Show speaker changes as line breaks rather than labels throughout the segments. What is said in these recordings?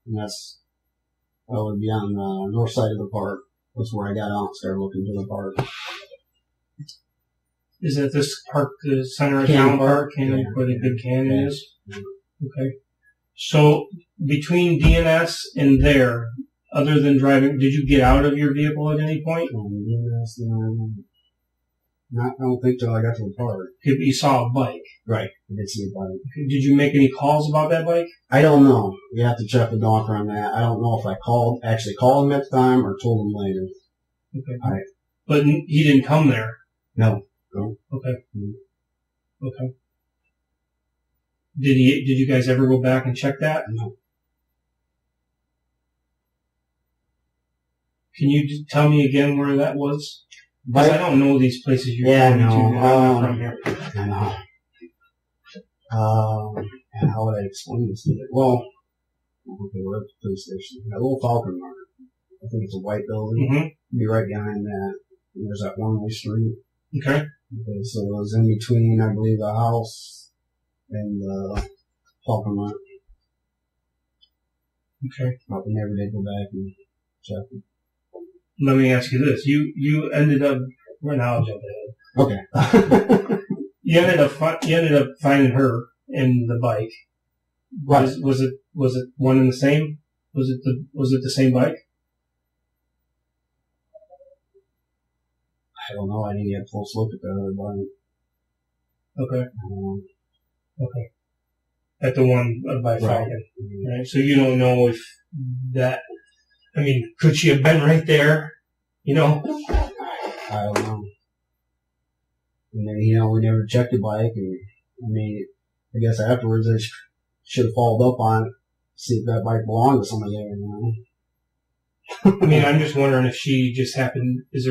and that would be on the north side of the park. That's where I got out and started looking to the park.
Is that this park, the center of
Cannon
town park,
yeah.
where the big cannon is?
Yeah.
Okay. So between DNS and there, other than driving, did you get out of your vehicle at any point?
I don't think till I got to the park.
You saw a bike.
Right. I did see a bike.
Did you make any calls about that bike?
I don't know. You have to check the doctor on that. I don't know if I actually called him at the time or told him later.
Okay. But he didn't come there?
No.
Okay.
Mm-hmm.
Okay. Did you guys ever go back and check that?
No.
Can you tell me again where that was? Because I don't know these places you're going to. I'm not from here.
I know. And how would I explain this to you? Well, okay, we're at the police station. That little Falcon Mark. I think it's a white building.
Mm-hmm.
Be right behind that. And there's that one-way street.
Okay.
Okay, so it was in between, I believe, the house and the Falcon Mark.
Okay.
But we never did go back and check it.
Let me ask you this: you ended up. Well, now I'll jump ahead.
Okay.
You ended up finding her in the bike.
Right.
Was it one and the same? Was it the same bike?
I don't know. I didn't get a close look at the other bike.
Okay. Okay. At the one by Falcon.
Mm-hmm.
Right. So you don't know if that. I mean, could she have been right there? You know?
I don't know. And then, we never checked the bike, and I guess afterwards I should have followed up on it, see if that bike belonged to somebody there,
I mean, I'm just wondering if she just happened. Is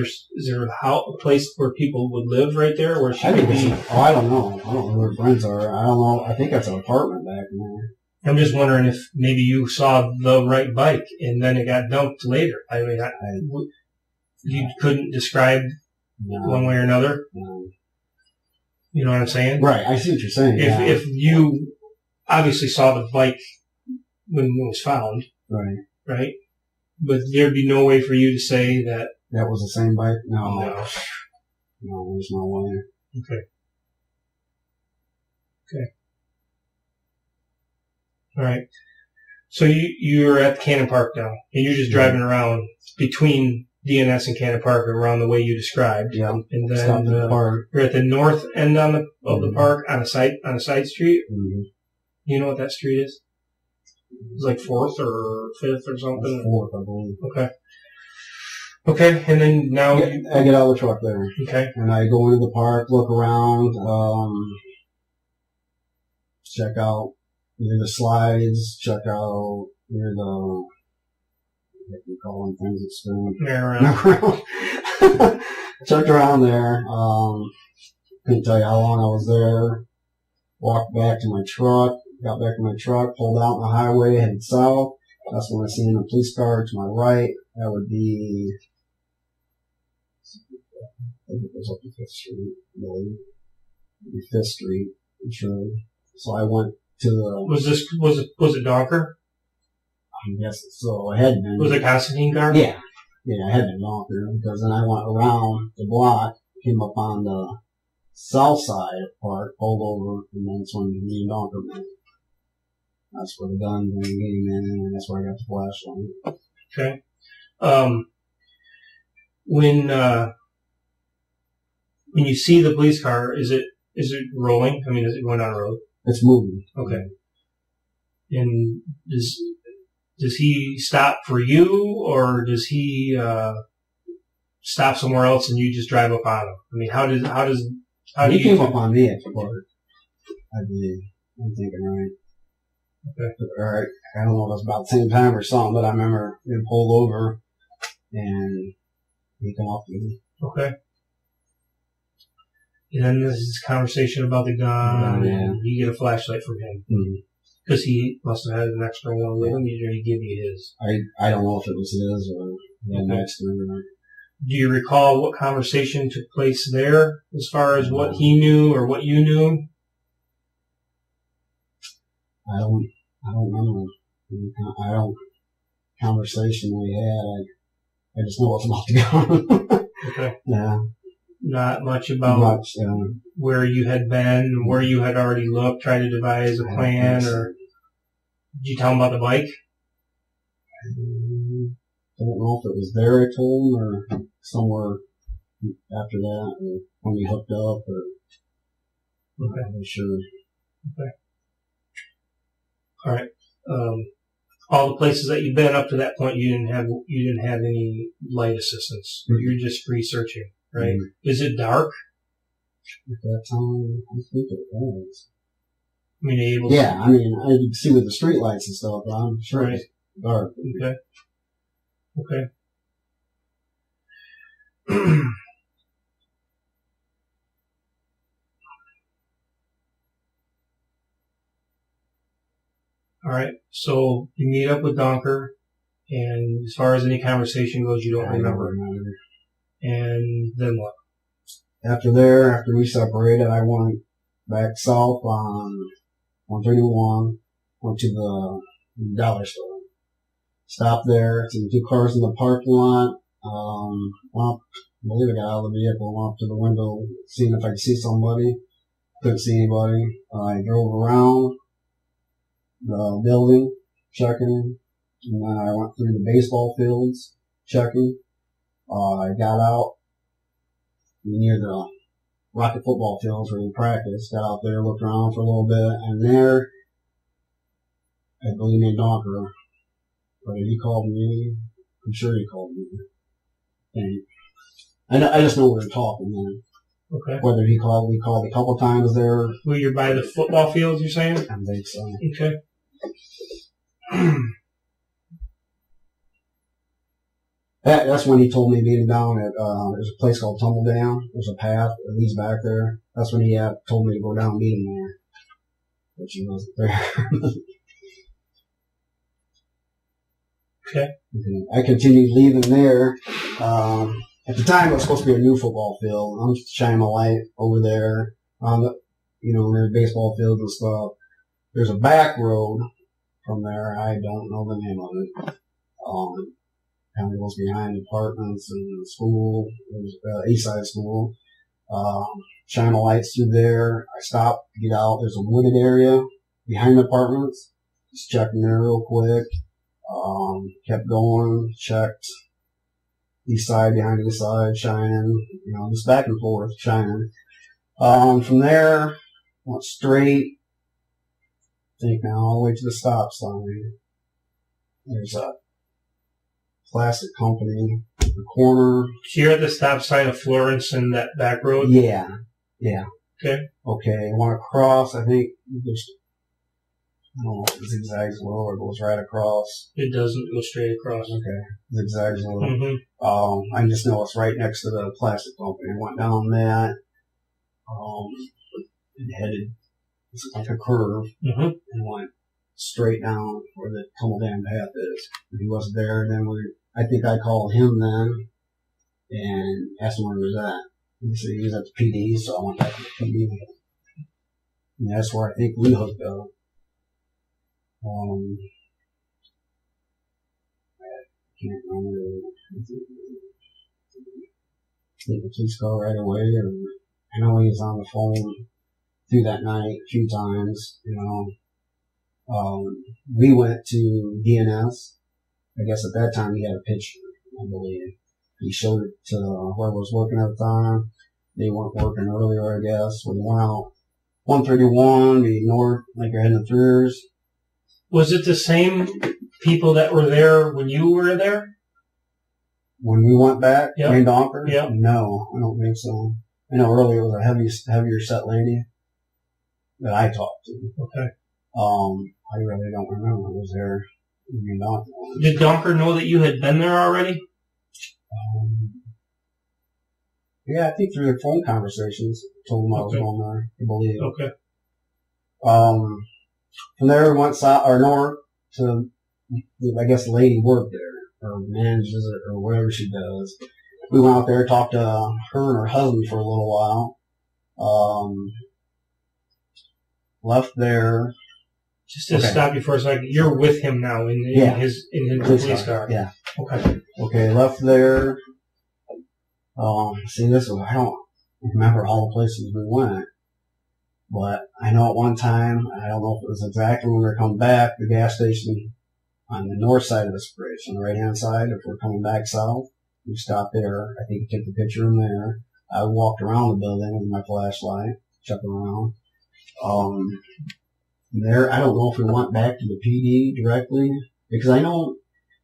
there a place where people would live right there, where she could be?
I don't know. I don't know where her friends are. I don't know. I think that's an apartment back in there.
I'm just wondering if maybe you saw the right bike and then it got dumped later. I mean, you couldn't describe one way or another.
No.
You know what I'm saying?
Right. I see what you're saying.
If you obviously saw the bike when it was found, right? But there'd be no way for you to say that
that was the same bike. No, there's no way.
Okay. All right. So you're at Cannon Park now, and you're just driving around between DNS and Cannon Park around the way you described.
Yeah.
And then you're at the north end of the park on a side street.
Mm-hmm.
You know what that street is? It's like 4th or 5th or something.
4th, I believe.
Okay. Okay, and then now
I get out of the truck there.
Okay.
And I go into the park, look around, check out either the slides, check out either the, what do you call them, things that spin?
Merry-go-round.
Checked around there. Couldn't tell you how long I was there. Walked back to my truck, got back to my truck, pulled out on the highway, headed south. That's when I seen the police car to my right. That would be, I think it goes up to 5th Street, I believe. It would be 5th Street, I'm sure. So I went to the...
Was it Donker?
I guess so. I had been.
Was it Constantine car?
Yeah. Yeah, I had been Donker, because then I went around the block, came up on the south side of the park, pulled over, and then it's when me and Donker met. That's where the gun came in, and that's where I got the flashlight.
Okay. When you see the police car, is it rolling? I mean, is it going down the road?
It's moving.
Okay. And does he stop for you, or does he stop somewhere else and you just drive up on him? I mean, how do
he came up on me at the park, I believe. I'm thinking right.
Okay.
Alright, I don't know if it was about the same time or something, but I remember him pulled over and he came up to me.
Okay. And then this is a conversation about the gun, and you get a flashlight from him. Because he must have had an extra one with him, or he give you his?
I don't know if it was his or the next one.
Do you recall what conversation took place there, as far as what he knew or what you knew?
I don't remember. I don't, conversation we had, I just know what's about to go.
Okay.
Yeah.
Not much about where you had been, where you had already looked, tried to devise a plan, or did you tell him about the bike?
I don't know if it was there I told him, or somewhere after that, or when we hooked up, or I'm not really sure.
Okay. All right. All the places that you've been up to that point, you didn't have any light assistance. Mm-hmm. You're just researching, right? Mm-hmm. Is it dark?
At that time, I think it was.
I mean,
I mean, I could see with the street lights and stuff, but I'm sure it's dark.
Okay. Okay. All right. So you meet up with Donker, and as far as any conversation goes, you don't remember. And then what?
After we separated, I went back south on 131, went to the dollar store. Stopped there, seen 2 cars in the parking lot. I believe I got out of the vehicle, went up to the window, seeing if I could see somebody. Couldn't see anybody. I drove around the building, checking, and then I went through the baseball fields, checking. I got out near the Rocket football fields where we practiced, got out there, looked around for a little bit, and there, I believe named Donker, but he called me, I'm sure he called me, and I just know we were talking then.
Okay.
Whether we called a couple times there.
Well, you're by the football fields, you're saying?
I think so.
Okay.
That's when he told me meet him down at, there's a place called Tumble Down. There's a path that leads back there. That's when he told me to go down and meet him there. But he wasn't there.
Okay.
I continued leaving there. At the time, it was supposed to be a new football field. I'm just shining my light over there on the, near baseball fields and stuff. There's a back road from there. I don't know the name of it. Kind of goes behind apartments and the school. There's East Side School. Shine the lights through there. I stopped to get out. There's a wooded area behind the apartments. Just checking there real quick. Kept going, checked east side, behind east side, shining, just back and forth, shining. From there, went straight, I think now, all the way to the stop sign. There's a plastic company in the corner.
So you're at the stop sign of Florence and that back road?
Yeah.
Okay.
I want to cross, I think, just, I don't know if it zigzags a little or goes right across.
It doesn't go straight across.
Okay. Zigzags a little.
Mm-hmm.
I just know it's right next to the plastic company. I went down that, and headed, it's like a curve, and went straight down where the Tumble Dam path is. And he wasn't there, and then I think I called him then, and asked him where he was at. He said he was at the PD, so I went back to the PD. And that's where I think we hooked up. I can't remember. Get the police car right away, or I know he was on the phone through that night a few times. We went to DNS. I guess at that time he had a picture, I believe. He showed it to whoever was working at the time. They weren't working earlier, I guess. When we went out 131, we ignored like you're heading throughs.
Was it the same people that were there when you were there?
When we went back, me and Donker?
Yeah.
No, I don't think so. I know earlier it was a heavier set lady that I talked to.
Okay.
I really don't remember. It was there. Me and Donker.
Did Donker know that you had been there already?
Yeah, I think through their phone conversations, told him I was going there, I believe.
Okay.
From there we went south or north to, I guess the lady worked there, or manages it, or whatever she does. We went out there, talked to her and her husband for a little while. Left there,
Just to stop you for a second, you're with him now in his police car.
Yeah.
Okay.
Okay, left there. See, I don't remember all the places we went, but I know at one time, I don't know if it was exactly when we were coming back, the gas station on the north side of this bridge, on the right-hand side, if we're coming back south, we stopped there. I think we took the picture in there. I walked around the building with my flashlight, checking around. There, I don't know if we went back to the PD directly, because I know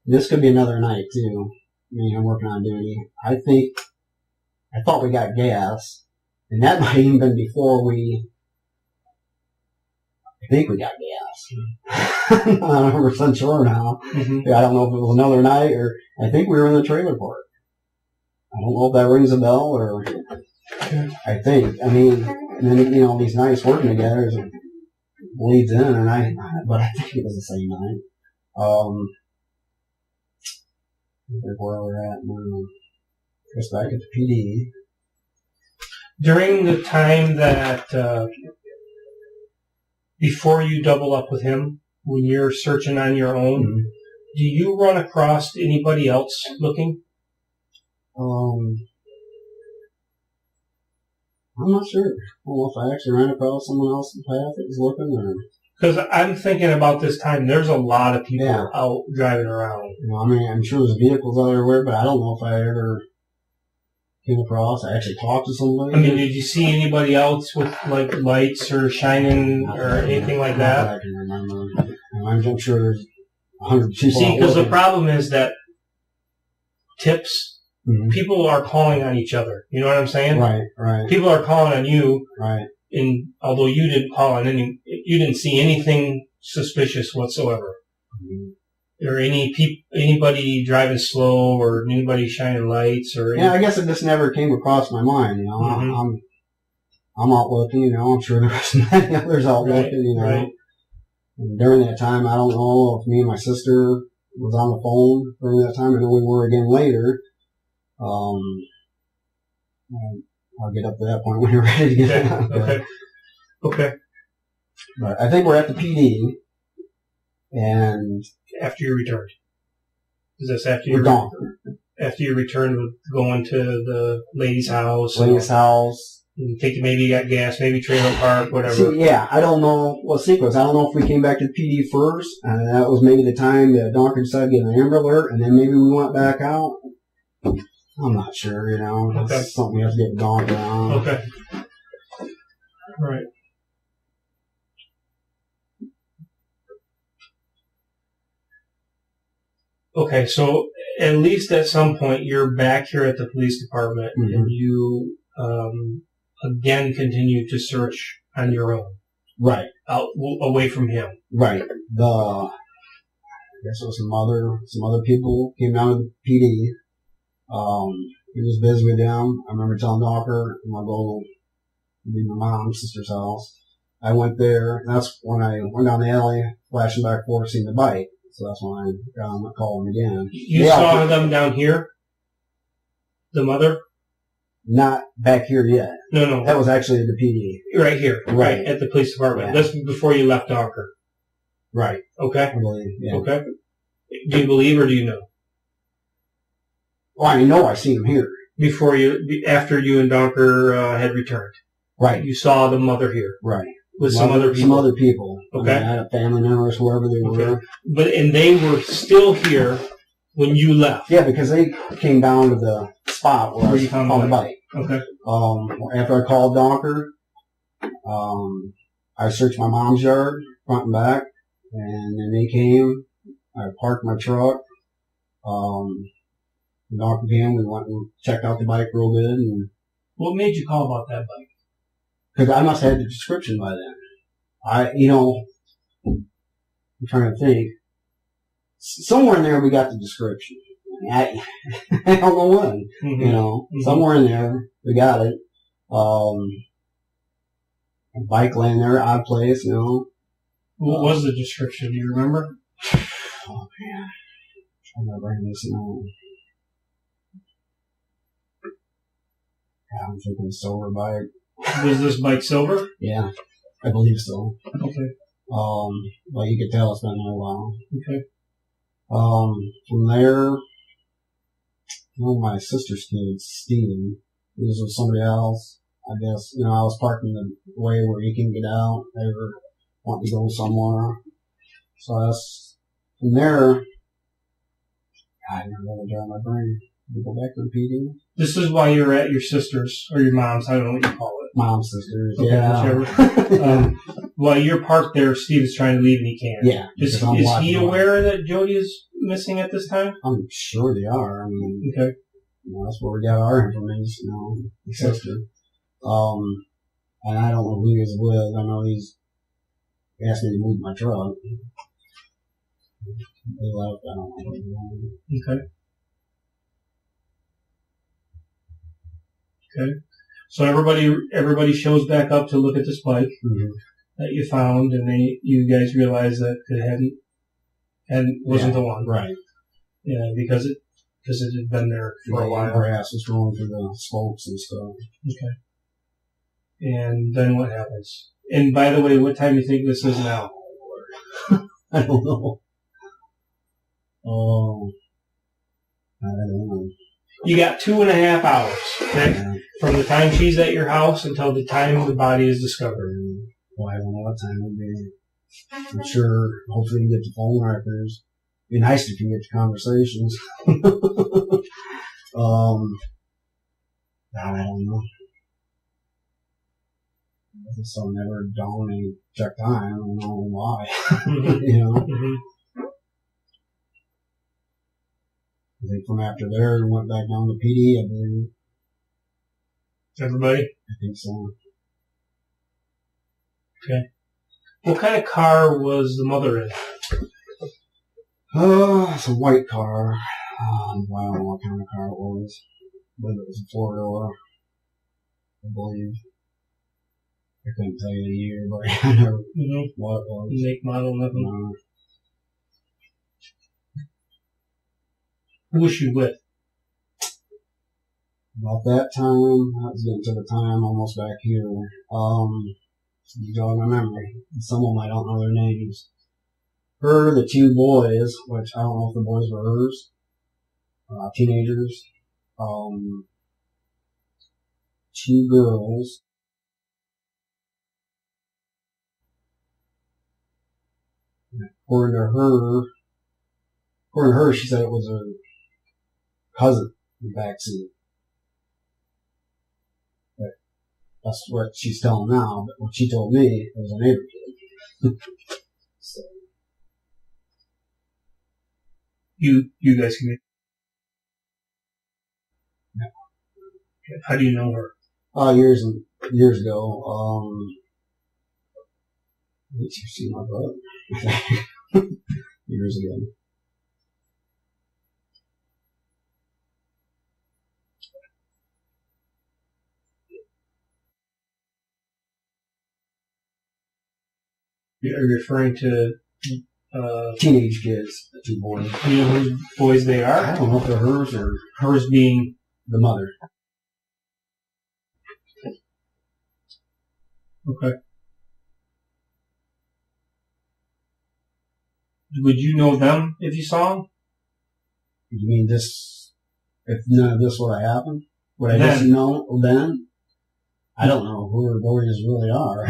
this could be another night too. I mean, I'm working on duty. I thought we got gas, and that might even been before I think we got gas. I'm not 100% sure now.
Mm-hmm.
I don't know if it was another night, or I think we were in the trailer park. I don't know if that rings a bell, or I think. I mean, and then, these nights working together bleeds in, but I think it was the same night. Where we're at now. Just back at the PD.
During the time that before you double up with him, when you're searching on your own,
mm-hmm.
do you run across anybody else looking?
I'm not sure. I don't know if I actually ran across someone else in the path that was looking, or...
Because I'm thinking about this time, there's a lot of people out driving around.
I mean, I'm sure there's vehicles out everywhere, but I don't know if I ever came across. I actually talked to somebody.
I mean, did you see anybody else with, like, lights or shining or anything like that?
I can remember. I'm sure there's 100 people.
See, because the problem is that tips...
Mm-hmm.
People are calling on each other. You know what I'm saying?
Right.
People are calling on you.
Right.
And although you didn't call on you didn't see anything suspicious whatsoever.
Mm-hmm.
Or anybody driving slow, or anybody shining lights, or
I guess it just never came across my mind.
Mm-hmm.
I'm out looking. I'm sure there's many others out looking.
Right.
And during that time, I don't know if me and my sister was on the phone during that time. I know we were again later. I'll get up to that point when you're ready to get out.
Okay.
But I think we're at the PD, and
after you returned, is this after
we're gone?
After you returned, with going to the lady's house. And think maybe you got gas, maybe trailer park, whatever.
See, I don't know what sequence. I don't know if we came back to the PD first, and that was maybe the time that Donker decided to get an Amber Alert, and then maybe we went back out. I'm not sure,
Okay.
That's something we have to get Donker on.
Okay. Right. Okay, so at least at some point you're back here at the police department,
mm-hmm.
and you again continue to search on your own.
Right.
Away from him.
Right. I guess it was some other people came down to the PD. He was busy with them. I remember telling Docker, I'm going to go to my mom's sister's house. I went there, and that's when I went down the alley, flashing back forth, seeing the bike. So that's when I got him to call him again.
You saw them down here? The mother?
Not back here yet.
No.
That was actually at the PD.
Right here. Right. At the police department. Yeah. That's before you left Docker.
Right.
Okay.
I believe, yeah.
Okay. Do you believe or do you know?
Well, I know I seen him here.
After you and Donker had returned.
Right.
You saw the mother here.
Right.
With some other people.
Okay. I had family members, whoever they were.
And they were still here when you left.
Yeah, because they came down to the spot where
you found
the bike.
Okay.
After I called Donker, I searched my mom's yard, front and back, and then they came. I parked my truck. Donker came. We went and checked out the bike real good. And
what made you call about that bike?
Because I must have had the description by then. I'm trying to think. Somewhere in there we got the description. I don't know when. Mm-hmm. Mm-hmm. Somewhere in there we got it. A bike laying there, odd place,
What was the description? Do you remember?
Oh man, I'm trying to bring this now. I'm thinking silver bike.
Was this bike silver?
Yeah, I believe so.
Okay.
But you could tell it's been there a while.
Okay.
From there, my sister's kid, Steven, he was with somebody else. I guess, I was parking the way where he can get out. They were wanting to go somewhere. So that's, from there, I don't know what to draw my brain. We go back to the PD.
This is why you're at your sister's, or your mom's, I don't know what you call it.
Mom's sister's,
okay,
yeah.
Whichever. While you're parked there, Steve is trying to leave and he can't.
Yeah.
Is he aware that Jodi is missing at this time?
I'm sure they are. I mean,
okay.
That's where we got our information, the sister. And I don't know who he was with. I know he asked me to move my truck. They left. I don't know what he wanted.
Okay. Okay. So everybody shows back up to look at this bike that you found, and you guys realize that it wasn't the one.
Right.
Yeah, because it had been there for a while.
Grass was growing through the spokes and stuff.
Okay. And then what happens? And by the way, what time do you think this is now?
I don't know. Oh, I don't know.
You got 2.5 hours, okay? Yeah. From the time she's at your house until the time the body is discovered.
Well, I don't know what time it would be. I'm sure, hopefully you get the phone records. It'd be nice if you get the conversations. I don't know. So never dawned and check time. I don't know why. I think from after there, we went back down to PD, I believe.
Everybody?
I think so.
Okay. What kind of car was the mother in?
It's a white car. I don't know what kind of car it was. But it was a 4-door, I believe. I couldn't tell you the year, but I never what it was.
Make, model, nothing?
No.
Who was she with?
About that time, I was getting to the time almost back here. You jog my memory. Some of them I don't know their names. Her, the 2 boys, which I don't know if the boys were hers, teenagers. 2 girls. According to her, she said it was her cousin in the backseat. But that's what she's telling now. But what she told me, it was a neighbor kid. So.
You guys can.
No.
Okay. How do you know her?
Years ago. Did you see my brother? Years ago.
Are you referring to
teenage kids, the 2 boys?
Do you know whose boys they are?
I don't know if they're hers or
hers being
the mother.
Okay. Would you know them if you saw them?
You mean this? If none of this would have happened, would I just know then? I don't know who her boys really are.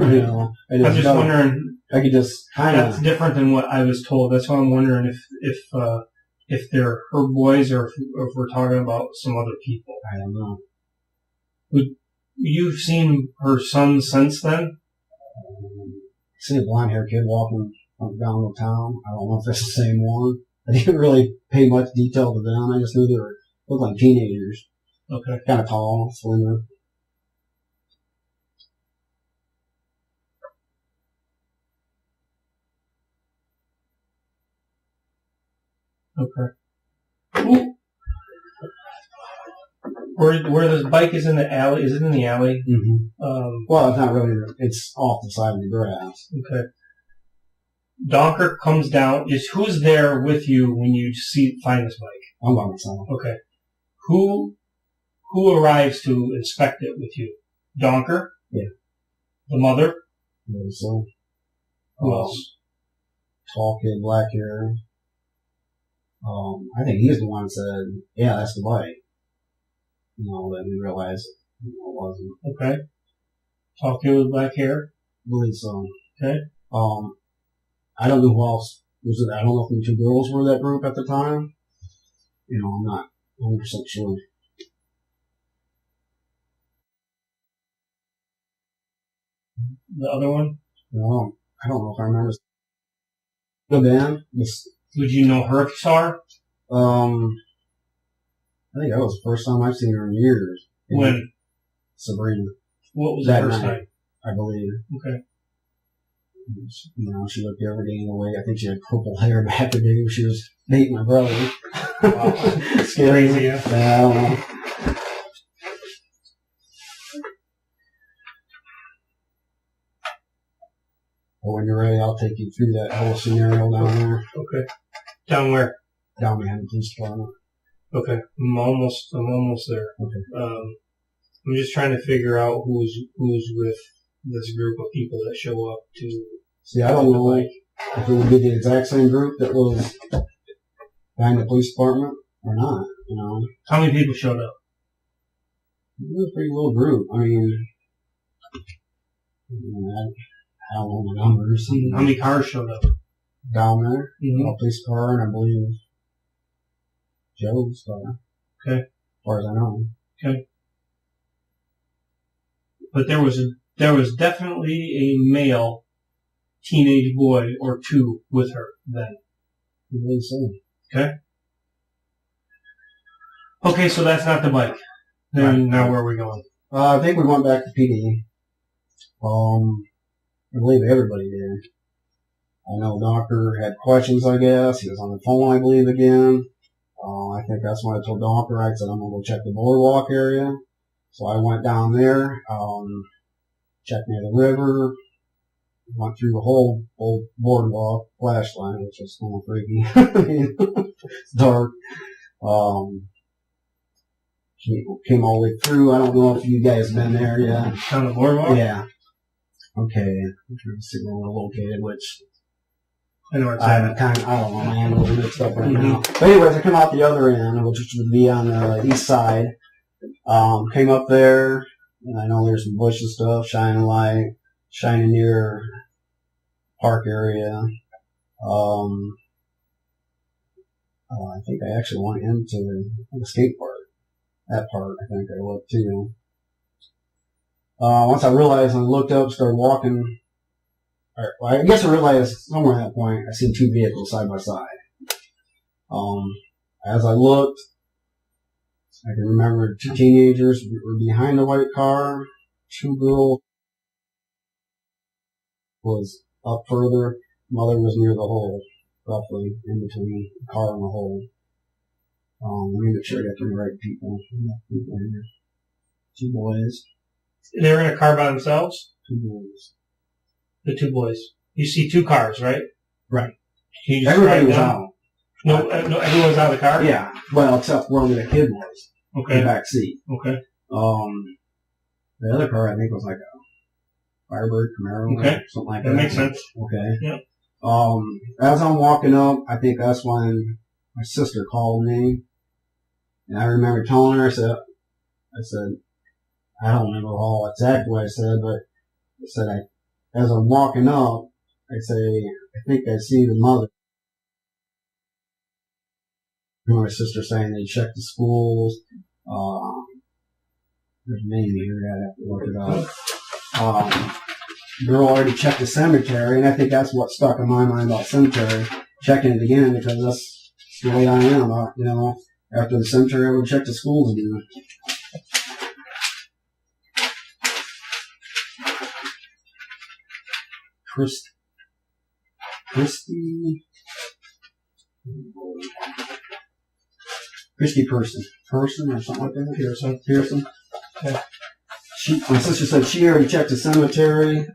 I'm
just wondering.
I could just kind of.
That's different than what I was told. That's why I'm wondering if they're her boys or if we're talking about some other people.
I don't know.
You've seen her son since then?
Seen a blonde-haired kid walking up down the town. I don't know if it's the same one. I didn't really pay much detail to them. I just knew they looked like teenagers.
Okay.
Kind of tall, slender.
Okay. Where this bike is in the alley, is it in the alley?
Mm-hmm. Well, it's not really. It's off the side of the grass.
Okay. Donker comes down. Who's there with you when you find this bike?
I'm by myself.
Okay. Who arrives to inspect it with you? Donker?
Yeah.
The mother?
Yeah, so.
Who else?
Tall kid, black hair. I think he's the one that said, yeah, that's the bike. Then we realized it wasn't.
Okay. Tall kid with black hair?
I believe so.
Okay.
I don't know who else was it. I don't know if the two girls were that group at the time. I'm not 100% sure.
The other one?
No, I don't know if I remember. The band.
Would you know her if you saw her?
I think that was the first time I've seen her in years.
When?
Sabrina.
What was the first time?
I believe.
Okay.
She looked every day in the way. I think she had purple hair back the day she was dating my brother.
Wow.
It's crazy.
Yeah,
I don't know. Well, when you're ready, I'll take you through that whole scenario down there.
Okay. Down where?
Down behind the police department.
Okay. I'm almost there.
Okay.
I'm just trying to figure out who's with this group of people that show up to.
See, I don't know if it would be the exact same group that was behind the police department or not.
How many people showed up?
It was a pretty little group. I mean, I don't know the numbers.
How many cars showed up?
Down there,
Mm-hmm.
a police car, and I believe Joe's car.
Okay.
As far as I know.
Okay. But there was definitely a male teenage boy or two with her then.
I believe so.
Okay. Okay, so that's not the bike. Then
Right.
Now where are we going?
I think we went back to PD. I believe everybody did. I know the doctor had questions, I guess. He was on the phone, I believe, again. I think that's when I told Doctor, I said, I'm going to go check the boardwalk area. So I went down there, checked near the river, went through the whole old boardwalk, flashlight, which was kind of freaky. It's dark. Came all the way through. I don't know if you guys been there yet.
On the boardwalk?
Yeah. Okay. I'm trying to see where we're located, which
I know where it's
I
at.
don't know, my hand was mixed up right now. But anyways, I come out the other end, which would be on the east side. Came up there, and I know there's some bush and stuff, shining near park area. I think I actually went into the skate park. That part, I think I looked too. Once I realized and looked up, started walking, I guess I realized somewhere at that point, I seen two vehicles side by side. As I looked, I can remember two teenagers were behind the white car, two girls was up further, mother was near the hole, roughly in between the car and the hole. Let me make sure I got the right people. People here. Two boys.
They were in a car by themselves?
Two boys.
The two boys. You see two cars, right?
Right.
Can you
Everybody was
describe
out.
them? No, everyone's out of the car?
Yeah. Well, except where the kid was. In
Okay.
the back seat.
Okay.
The other car I think was like a Firebird Camaro
Okay.
or something like that.
That makes sense.
Okay.
Yep.
As I'm walking up, I think that's when my sister called me. And I remember telling her, I said, I don't remember all exactly what I said, but I said, as I'm walking up, I say, I think I see the mother. And my sister saying they checked the schools. There's a name here, I'd have to look it up. Girl already checked the cemetery, and I think that's what stuck in my mind about cemetery. Checking it again, because that's the way I am. After the cemetery, I would check the schools again. Christy Person or something like that. Pearson.
Yeah.
My sister said she already checked the cemetery.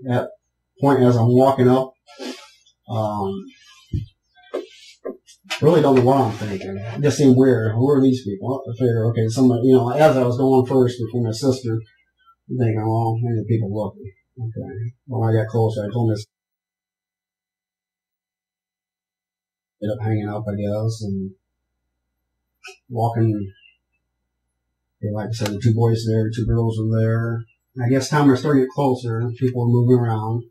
At point as I'm walking up, really don't know what I'm thinking. It just seemed weird. Who are these people? I figured, okay, somebody, as I was going first before my sister, I'm thinking, well, maybe the people looking. Okay. When I got closer, I told him to end up hanging up, I guess, and walking. Like I said, the 2 boys there, 2 girls were there. I guess time we're starting to get closer, people are moving around.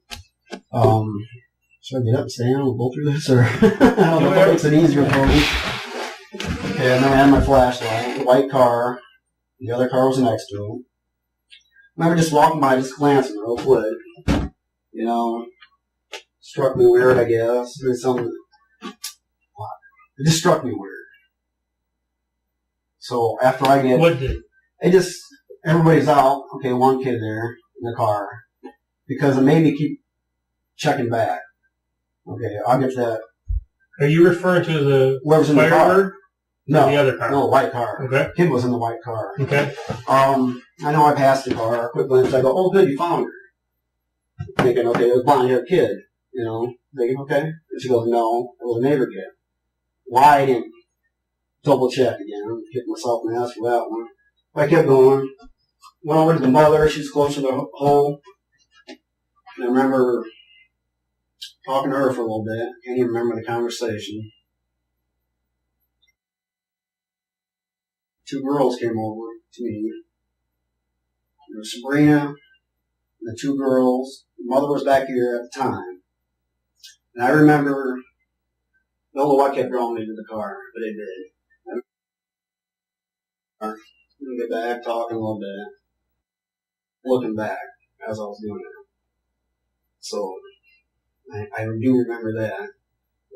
Should I get up and stand and go through this, or I don't know if that makes it easier for me. Okay, and then I had my flashlight, the white car. The other car was next to him. And I was just walking by, just glancing real quick. You know, struck me weird, I guess. There's something. It just struck me weird. So after I get,
what did?
Everybody's out. Okay, 1 kid there in the car because it made me keep checking back. Okay, I'll get to that.
Are you referring to the
Whoever's in the car?
Firebird?
No,
the other car.
No, white car.
Okay.
Kid was in the white car.
Okay.
I know I passed the car. Quick glance. I go, oh, good, you found her. Thinking, okay, it was a blonde-haired kid. You know, thinking, okay. And she goes, no, it was a neighbor kid. Why I didn't double check again. Kicked myself in the ass for that one. I kept going. Went over to the mother. She was close to the hole. And I remember talking to her for a little bit. Can't even remember the conversation. 2 girls came over to me. There was Sabrina and the 2 girls. The mother was back here at the time. And I remember, don't know what kept drawing me to the car, but it did. I'm going to get back, talking a little bit, looking back as I was doing it. So, I do remember that.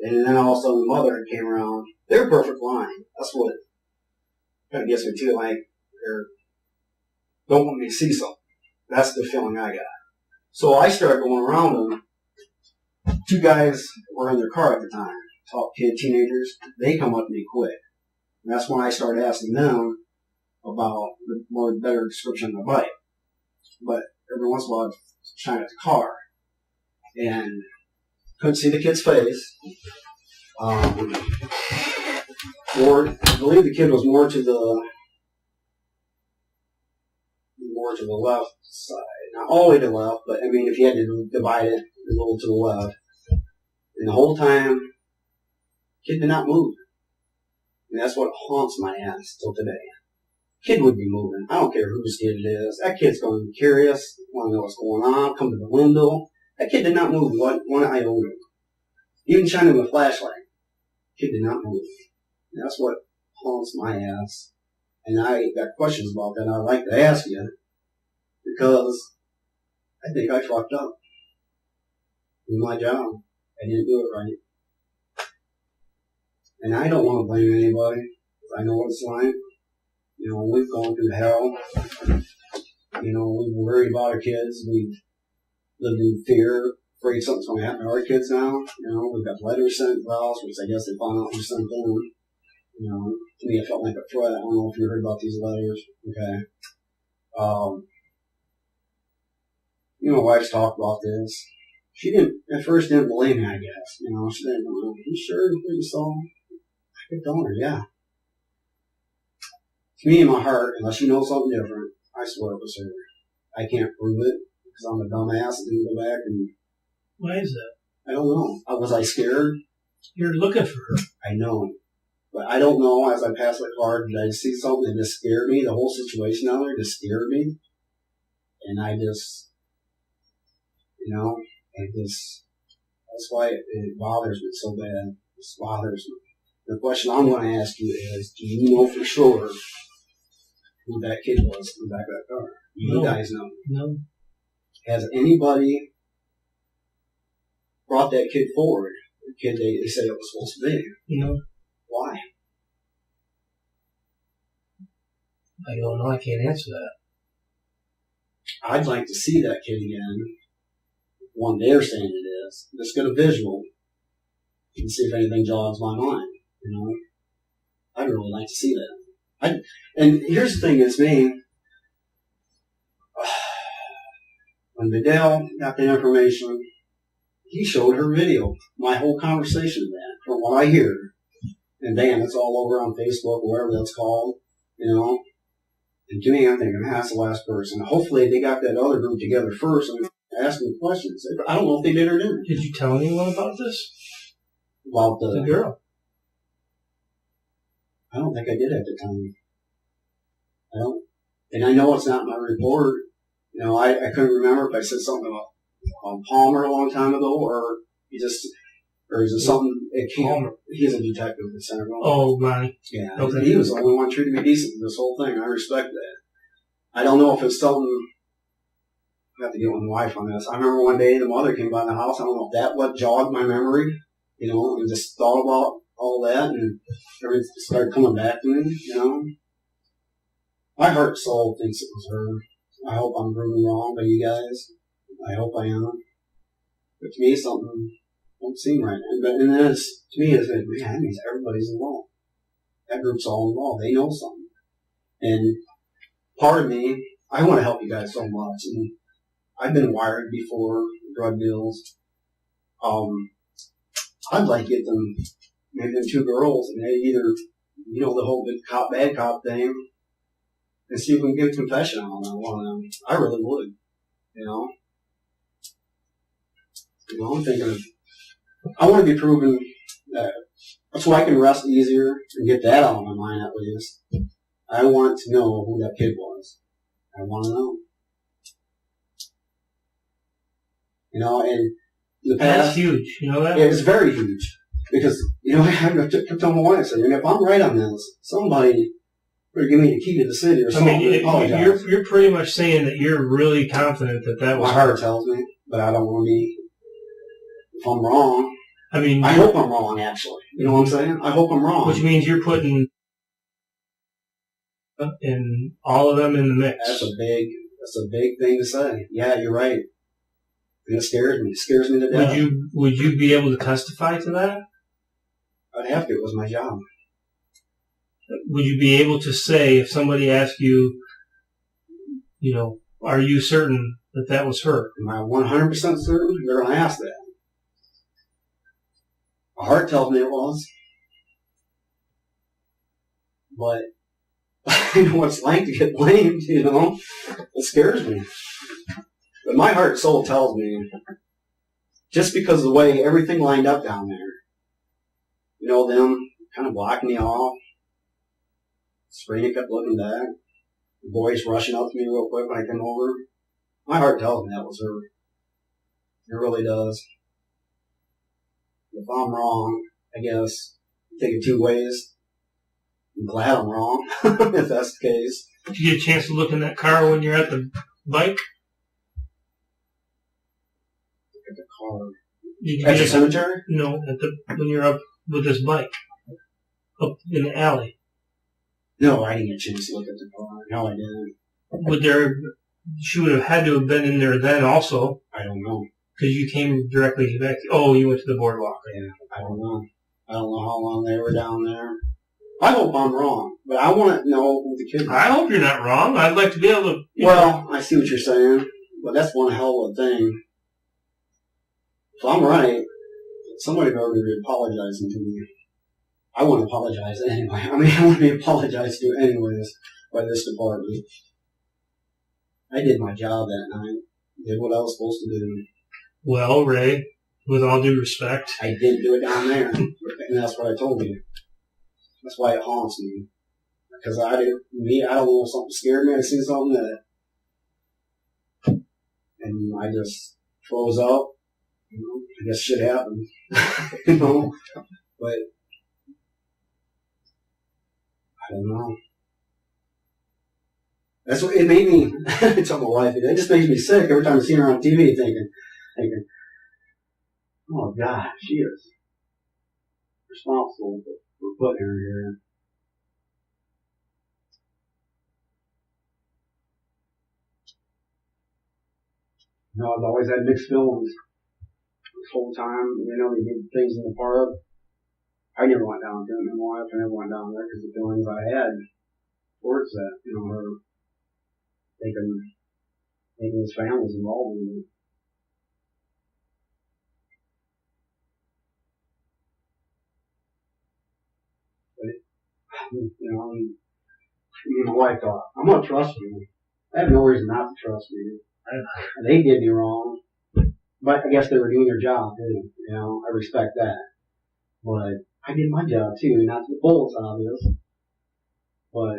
And then all of a sudden the mother came around. They were perfect line. That's what kind of gets me too. Like, they don't want me to see something. That's the feeling I got. So I started going around them. 2 guys were in their car at the time. Top kid, teenagers. They come up to me quick. And that's when I started asking them about the more better description of the bike. But every once in a while, I'd shine at the car. And couldn't see the kid's face. Or I believe the kid was more to the left side. Not all the way to the left, but I mean, if you had to divide it a little to the left. And the whole time, the kid did not move. And that's what haunts my ass till today. Kid would be moving. I don't care whose kid it is. That kid's going to be curious, want to know what's going on, come to the window. That kid did not move one iota. Even shining with a flashlight. Kid did not move. And that's what haunts my ass. And I got questions about that. I'd like to ask you because I think I fucked up in my job. I didn't do it right. And I don't want to blame anybody. I know what it's like. You know, we've gone through hell. You know, we've worried about our kids. We've lived in fear, afraid something's going to happen to our kids now. You know, we've got letters sent to us, which I guess they found out we sent them. You know, to me it felt like a threat. I don't know if you heard about these letters. Okay. You know, my wife's talked about this. She at first didn't believe me, I guess. You know, she didn't know. You sure what you saw? I kept telling her, yeah. To me, in my heart, unless you know something different, I swear it was her. I can't prove it because I'm a dumbass and didn't go back and.
Why is that?
I don't know. Was I scared?
You're looking for her.
I know. But I don't know, as I passed the car, did I see something that just scared me? The whole situation out there just scared me. And I just, you know, that's why it bothers me so bad. It bothers me. The question I'm going to ask you is, do you know for sure who that kid was in the back of that car? You guys know.
No.
Has anybody brought that kid forward? The kid they said it was supposed to be?
No.
Why?
I don't know. I can't answer that.
I'd like to see that kid again. One they're saying it is. Let's get a visual and see if anything jogs my mind. You know, I'd really like to see that. And here's the thing: is me. When Vidal got the information, he showed her video. My whole conversation of that, from what I hear. And damn, it's all over on Facebook, wherever that's called, you know. And to me, I'm thinking, that's the last person. Hopefully they got that other group together first and asked me questions. I don't know if they did or didn't.
Did you tell anyone about this?
About
the girl?
I don't think I did at the time. I don't. And I know it's not in my report. You know, I couldn't remember if I said something about Palmer a long time ago, or is it something?
Palmer.
He's a detective at Centerville.
Oh, my.
Yeah.
Okay.
He was the only one treating me decent in this whole thing. I respect that. I don't know if it's something. I have to get with my wife on this. I remember one day the mother came by the house. I don't know if that what jogged my memory, you know, and just thought about all that, and everything started coming back to me, you know. My heart and soul thinks it was her. I hope I'm proven wrong by you guys. I hope I am. But to me, something don't seem right. And then to me, it's like, man, that means everybody's involved. That group's all involved. They know something. And part of me, I want to help you guys so much. And I've been wired before, drug deals. I'd like to get them, maybe them two girls, and they either, you know, the whole good cop, bad cop thing, and see if we can get a confession on one of them. I really would, you know. You know, I'm thinking, I want to be proven that, so I can rest easier and get that out of my mind at least. I want to know who that kid was. I want to know. You know, and the past.
That's huge. You know that?
It's very huge. Because, you know, I kept telling my wife, I said, if I'm right on this, somebody better give me the key to the city or something.
I mean, you're pretty much saying that you're really confident that was
my heart tells me, but I don't want to be, if I'm wrong.
I mean,
I hope I'm wrong, actually. You know what I'm saying? I hope I'm wrong.
Which means you're putting in all of them in the mix.
That's a big thing to say. Yeah, you're right. And it scares me. It scares me to death.
Would you be able to testify to that?
I'd have to. It was my job.
Would you be able to say, if somebody asked you, you know, are you certain that was her?
Am I 100% certain? They're going to ask that. My heart tells me it was. But I know what it's like to get blamed, you know? It scares me. But my heart and soul tells me, just because of the way everything lined up down there, you know, them kind of blocking me off, Serena kept looking back, the boys rushing up to me real quick when I came over, my heart tells me that was her. It really does. If I'm wrong, I guess, take it two ways. I'm glad I'm wrong, if that's the case.
Did you get a chance to look in that car when you're at the bike?
At the car.
At
the cemetery?
No, when you're up with this bike. Up in the alley.
No, I didn't get a chance to look at the car. No, I didn't.
She would have had to have been in there then also.
I don't know.
Because you came directly back. Oh, you went to the boardwalk.
Yeah, I don't know. I don't know how long they were down there. I hope I'm wrong, but I want to know who the kid was.
I hope you're not wrong. I'd like to be able to...
Well, I see what you're saying, but that's one hell of a thing. If I'm right, somebody better be apologizing to me. I want to apologize anyway. I mean, I want to be apologized to anyways by this department. I did my job that night. Did what I was supposed to do.
Well, Ray, with all due respect,
I didn't do it down there, and that's what I told you. That's why it haunts me. Because I don't know if something scared me. I seen something and I just froze up. You know, I guess shit happened. You know, but I don't know. That's what it made me. I told my wife, it just makes me sick every time I see her on TV, thinking, oh God, she is responsible for putting her here. You know, I've always had mixed feelings this whole time. You know, they did things in the park. I never went down to it. My wife, I never went down there because the feelings I had towards that, you know, her thinking his family's involved in it. But, you know, me and my wife thought, I'm going to trust you. I have no reason not to trust you. They did me wrong, but I guess they were doing their job too. You know, I respect that. But I did my job too, not to the fullest, obvious. But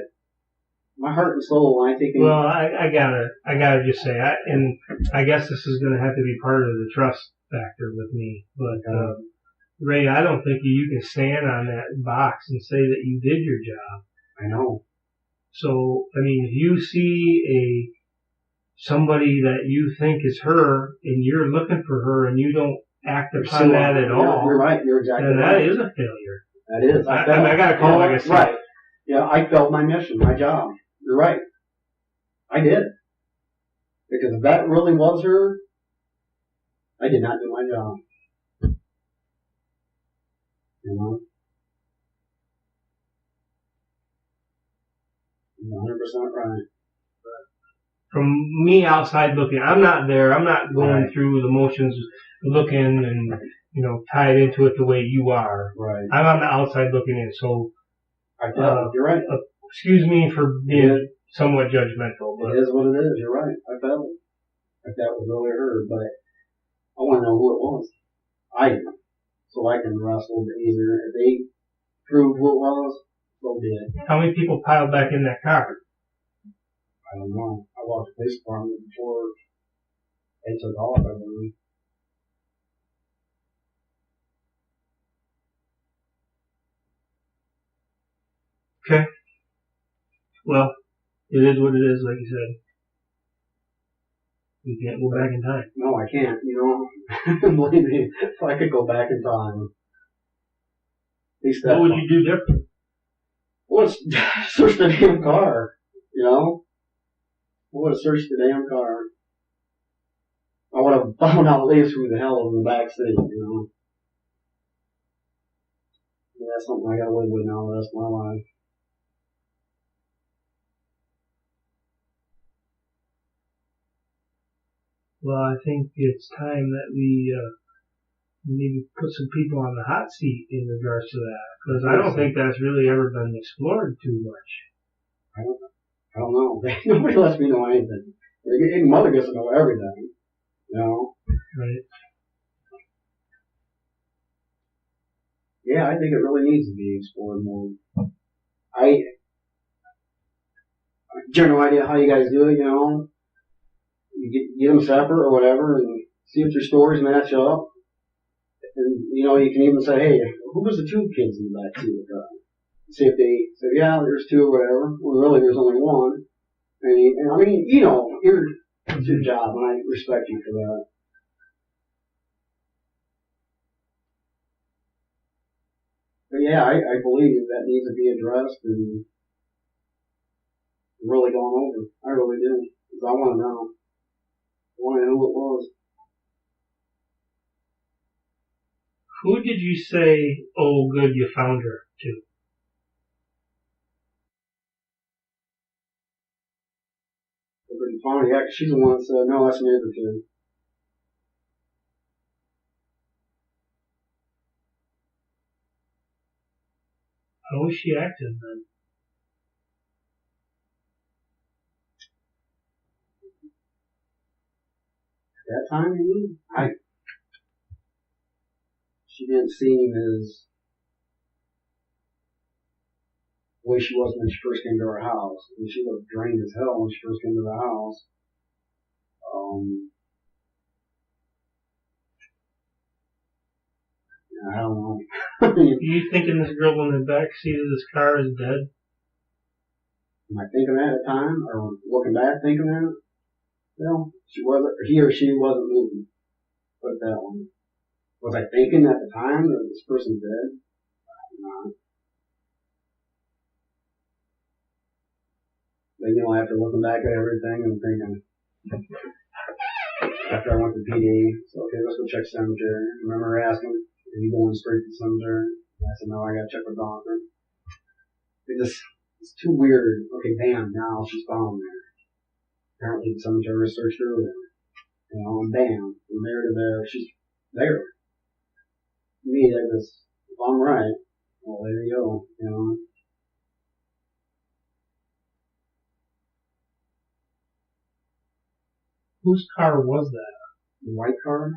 my heart and soul, I think.
Well, I gotta just say, I guess this is gonna have to be part of the trust factor with me. But Ray, I don't think you can stand on that box and say that you did your job.
I know.
So, I mean, if you see somebody that you think is her, and you're looking for her, and you don't act upon that at all,
you're right. You're exactly
then
right.
that is a failure.
That is.
I got a call, like I said.
Right. Yeah, I felt my mission, my job. You're right. I did. Because if that really was her, I did not do my job. You know? You're 100% right.
From me outside looking, I'm not there. I'm not going
Right.
through the motions, looking and, you know, tied into it the way you are.
Right.
I'm on the outside looking in. So,
I felt you're right.
Excuse me for being somewhat judgmental, but
it is what it is. You're right. I felt it. If that was really her, but I want to know who it was. I do. So I can rest a little bit easier. If they prove who it was, so be it.
how many people piled back in that car?
I don't know. I walked the police department before they took off, I believe.
Okay. Well, it is what it is, like you said. You can't go back in time.
No, I can't. You know, believe me, if I could go back in time, at least that.
What would you do different?
Well, search the damn car. You know, I would have searched the damn car. I would have found out at least who the hell was in the back seat. You know, yeah, that's something I gotta live with now the rest of my life.
Well, I think it's time that we maybe put some people on the hot seat in regards to that, because I don't think that's really ever been explored too much.
I don't know. Nobody lets me know anything. Your mother gets to know everything. You know?
Right.
Yeah, I think it really needs to be explored more. I have no idea how you guys do it, you know. You get them separate or whatever and see if their stories match up. And, you know, you can even say, hey, who was the two kids in the back seat of the car? See if they say, yeah, there's two or whatever. Well, really, there's only one. And I mean, you know, it's your job, and I respect you for that. But yeah, I believe that needs to be addressed and really gone over. I really do. Because I want to know. I want to know who it was.
Who did you say, oh, good, you found her, to?
Pretty funny. Yeah, 'cause she's the one that said, no, that's me the kid.
How was she acting then?
At that time, you mean? She didn't seem as the way she was when she first came to our house. I mean, she looked drained as hell when she first came to the house. I don't know.
Are you thinking this girl in the back seat of this car is dead?
Am I thinking that at the time, or looking back thinking that? No, he or she wasn't moving. Put it that one. Was I thinking at the time that this person's dead? No. Then, you know, after looking back at everything and thinking, after I went to PD, so okay, let's go check cemetery. I remember her asking, are you going straight to the cemetery? And I said, no, I gotta check with doctor. It's too weird. Okay, bam, now she's found there. Apparently the cemetery searched her there. You know, and bam, from there to there, she's there. Me, that was, if I'm right, well, there you go, you know.
Whose car was that?
The white car?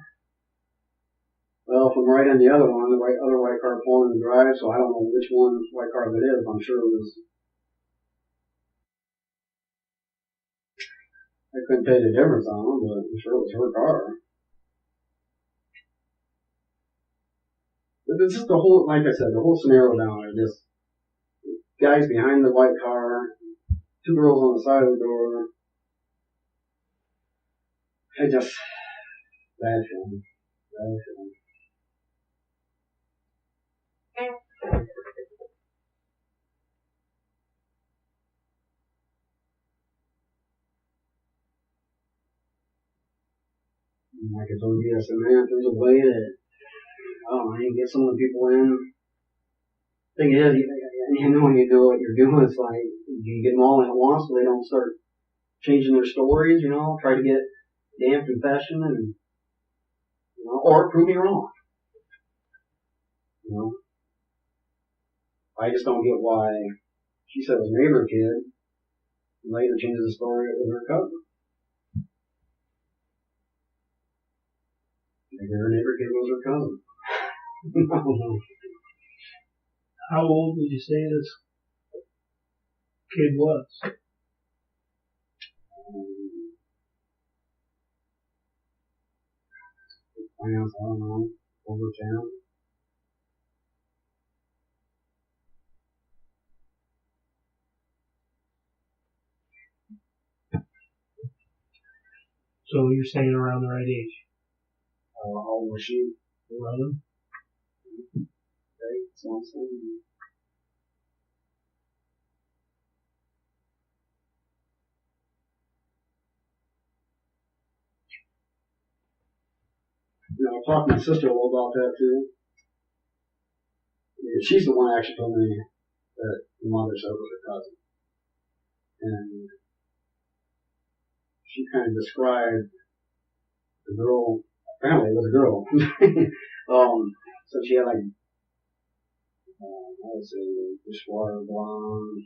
Well, if I'm right on the other one, the other white car pulling in the drive, so I don't know which one white car that is. I'm sure it was. I couldn't tell you the difference on them, but I'm sure it was her car. But it's just the whole, like I said, the whole scenario down there. Just guys behind the white car, two girls on the side of the door. I just bad feeling. Bad feeling. Like I told you, I said, man, if there's a way that, I don't know, you get some of the people in. Thing is, you know when you do what you're doing, it's like, you get them all in at once so they don't start changing their stories, you know, try to get damn confession and, you know, or prove me wrong. You know? I just don't get why she said it was a neighbor kid and later changes the story it was her cousin. Maybe her neighbor kid was her cousin. I don't know.
How old would you say this kid was?
I don't know, over 10.
So you're saying around the right age?
How old was she?
11?
Okay, so I'm saying. You know, I talked to my sister a little about that too. Yeah, she's the one that actually told me that the mother said it was her cousin. And she kind of described the girl, apparently it was a girl. So she had like, I would say, dishwater blonde,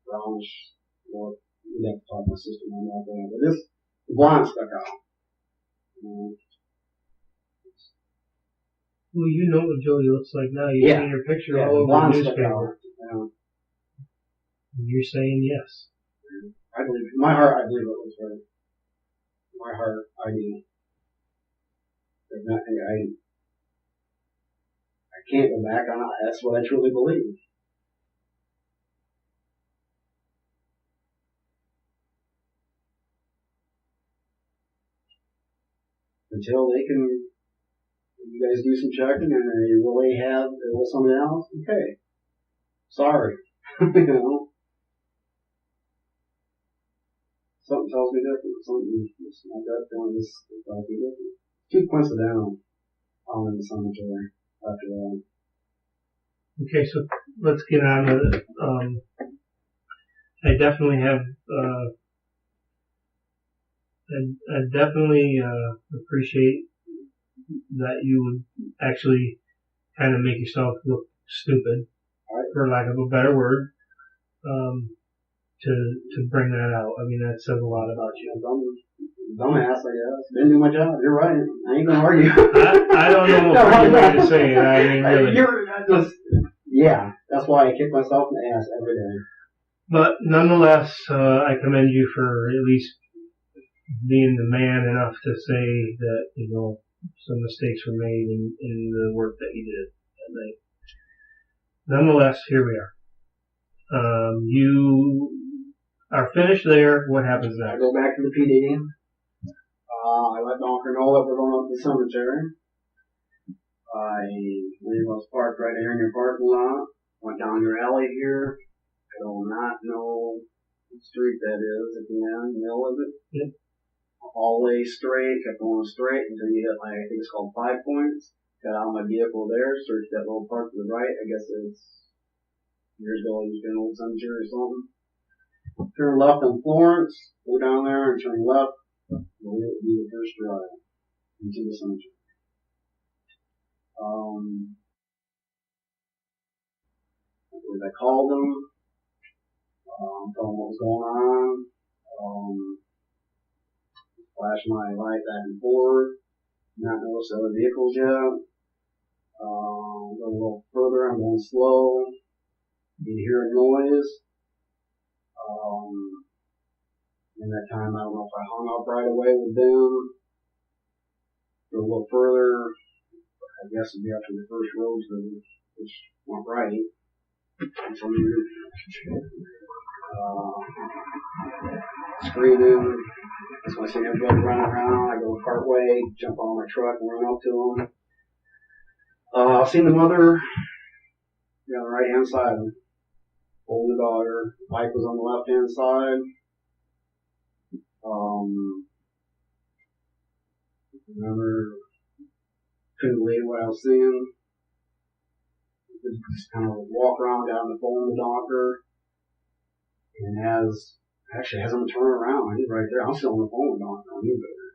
brownish look. You'd have to talk to my sister about that. But the blonde stuck out.
Well, you know what Jodi looks like now. You've seen her picture all over the newspaper.
Yeah.
And you're saying yes.
I believe, in my heart, I believe it was her. In my heart, I do. I can't go back on it. That's what I truly believe. Until they can, you guys do some checking and they really have, it was something else, okay. Sorry. You know? Something tells me different. Something, my gut feeling just tells me different. Too coincidental all in the cemetery after that.
Okay, so let's get on to it. I definitely have, I definitely appreciate that you would actually kind of make yourself look stupid, for lack of a better word, to bring that out. I mean, that says a lot about you.
Dumbass, I guess. Didn't do my job. You're right. I ain't gonna argue.
I don't know what pretty way to say it. I mean, really.
Yeah, that's why I kick myself in the ass every day.
But nonetheless, I commend you for at least being the man enough to say that, you know, some mistakes were made in the work that you did that night. Nonetheless, here we are. You are finished there. What happens next?
I go back to the PD. I let Donker know that we're going up to the cemetery. I leave us parked right here in your parking lot. Went down your alley here. I do not know what street that is at the end. Mill, is it?
Yep.
All the way straight, kept going straight until you hit like, I think it's called 5 Points. Got out of my vehicle there, searched that little park to the right. I guess it's years ago, it used to be an old cemetery or something. Turn left on Florence, go down there and turn left. It would be the first drive into the cemetery. I called them, told them what was going on. flash my light back and forth. Not notice other vehicles yet. Go a little further, I'm going slow. You hear a noise. In that time, I don't know if I hung up right away with them. Go a little further. I guess it'd be after the first road, which went right. Screaming. That's when I see everybody running around. I go part way, jump on my truck, and run up to them. I've seen the mother, on the right hand side, holding the daughter. Mike was on the left hand side. Remember, couldn't believe what I was seeing. Just kind of walk around down the phone with the doctor. And as I'm turning around, he's right there. I'm still on the phone with the doctor. He's there.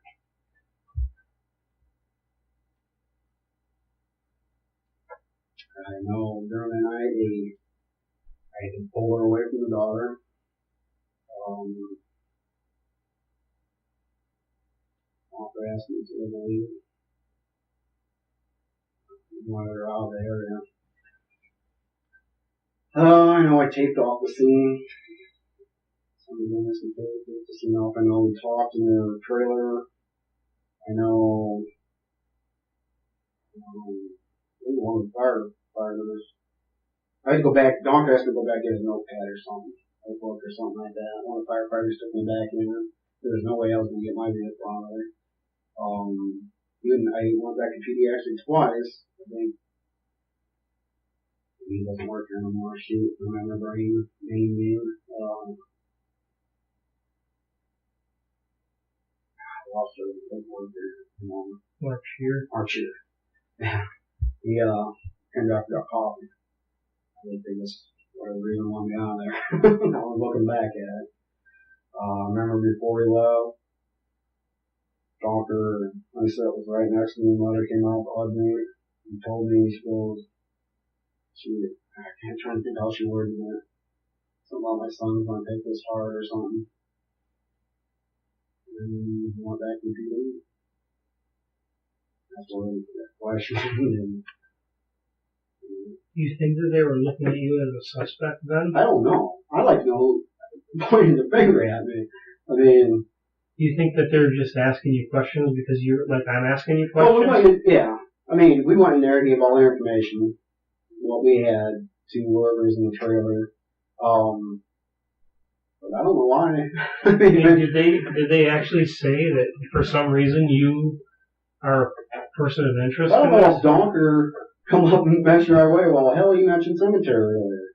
I know during the night, I had to pull her away from the daughter. Doctor asked me to leave. Wanted her out of the area. I know I taped off the scene. Somebody gave me some tape just enough. I know we talked in the trailer. I know one of the firefighters. I had to go back. Doctor asked me to go back and get his notepad or something, a book or something like that. One of the firefighters took me back in. There was no way I was going to get my vehicle out of there. I went back to PD actually twice. I think he doesn't work here anymore. Shoot, remember brain name. I lost her. He doesn't work here. Archer. Yeah. He turned out got coffee. I think they just whatever reason wanted me on there. I was looking back at it. I remember before he left, Doctor Lisa was right next to me. Mother came out, hugged me, and told me I can't try to think how she worded it. Something about my son's going to take this hard or something. And he went back to PD. That's why she didn't.
Do you think that they were looking at you as a suspect then?
I don't know. I like to know pointing the finger at me. I mean,
do you think that they're just asking you questions because you're like I'm asking you questions?
Well, I mean, we went in there and gave all the information, what we had to whoever's in the trailer. But I don't know why.
I mean, did they actually say that for some reason you are a person of interest?
I don't know if Donker come up and mention right away. Well, hell, you mentioned cemetery earlier.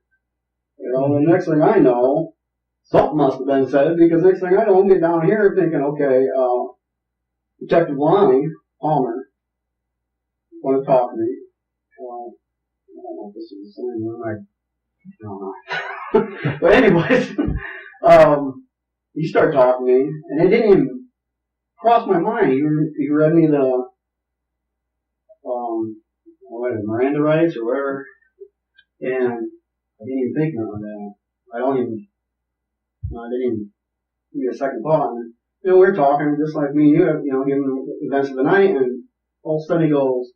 The next thing I know, something must have been said, because next thing I know, I'm getting down here thinking, okay, Detective Lonnie Palmer want to talk to me. Well, I don't know if this is the same one. I don't know. But anyways, he started talking to me, and it didn't even cross my mind. He read me the, Miranda rights or whatever, and I didn't even think of that. I didn't even give it a second thought. And, we were talking just like me and you, giving the events of the night, and all of a sudden he goes,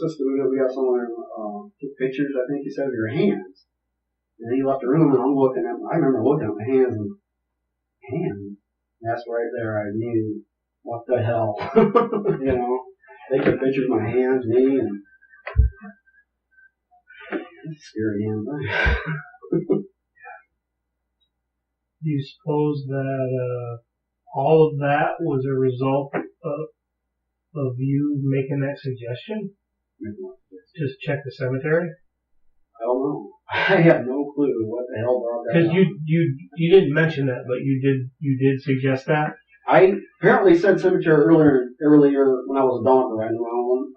sister, we got somewhere, take pictures, I think he said, of your hands. And he left the room, and I remember looking at my hands, and that's right there, I knew, what the hell, They took pictures of my hands, me, and that's scary,
Do you suppose that all of that was a result of you making that suggestion? Just check the cemetery?
I don't know. I have no clue what the hell brought that up.
Because you didn't mention that, but you did suggest that?
I apparently said cemetery earlier when I was a doctor. I know.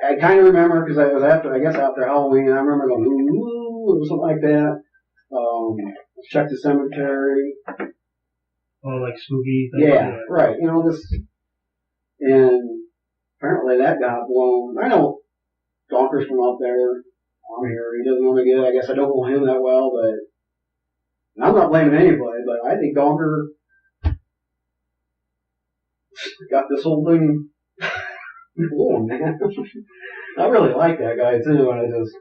I kind of remember because it was after Halloween, and I remember going, ooh, or something like that. Check the cemetery.
Oh, like spooky.
Yeah, right. And apparently that got blown. I know Donker's from up there. I'm here. He doesn't know me good. I guess I don't know him that well, but and I'm not blaming anybody. But I think Donker got this whole thing going, man. I really like that guy too, and I just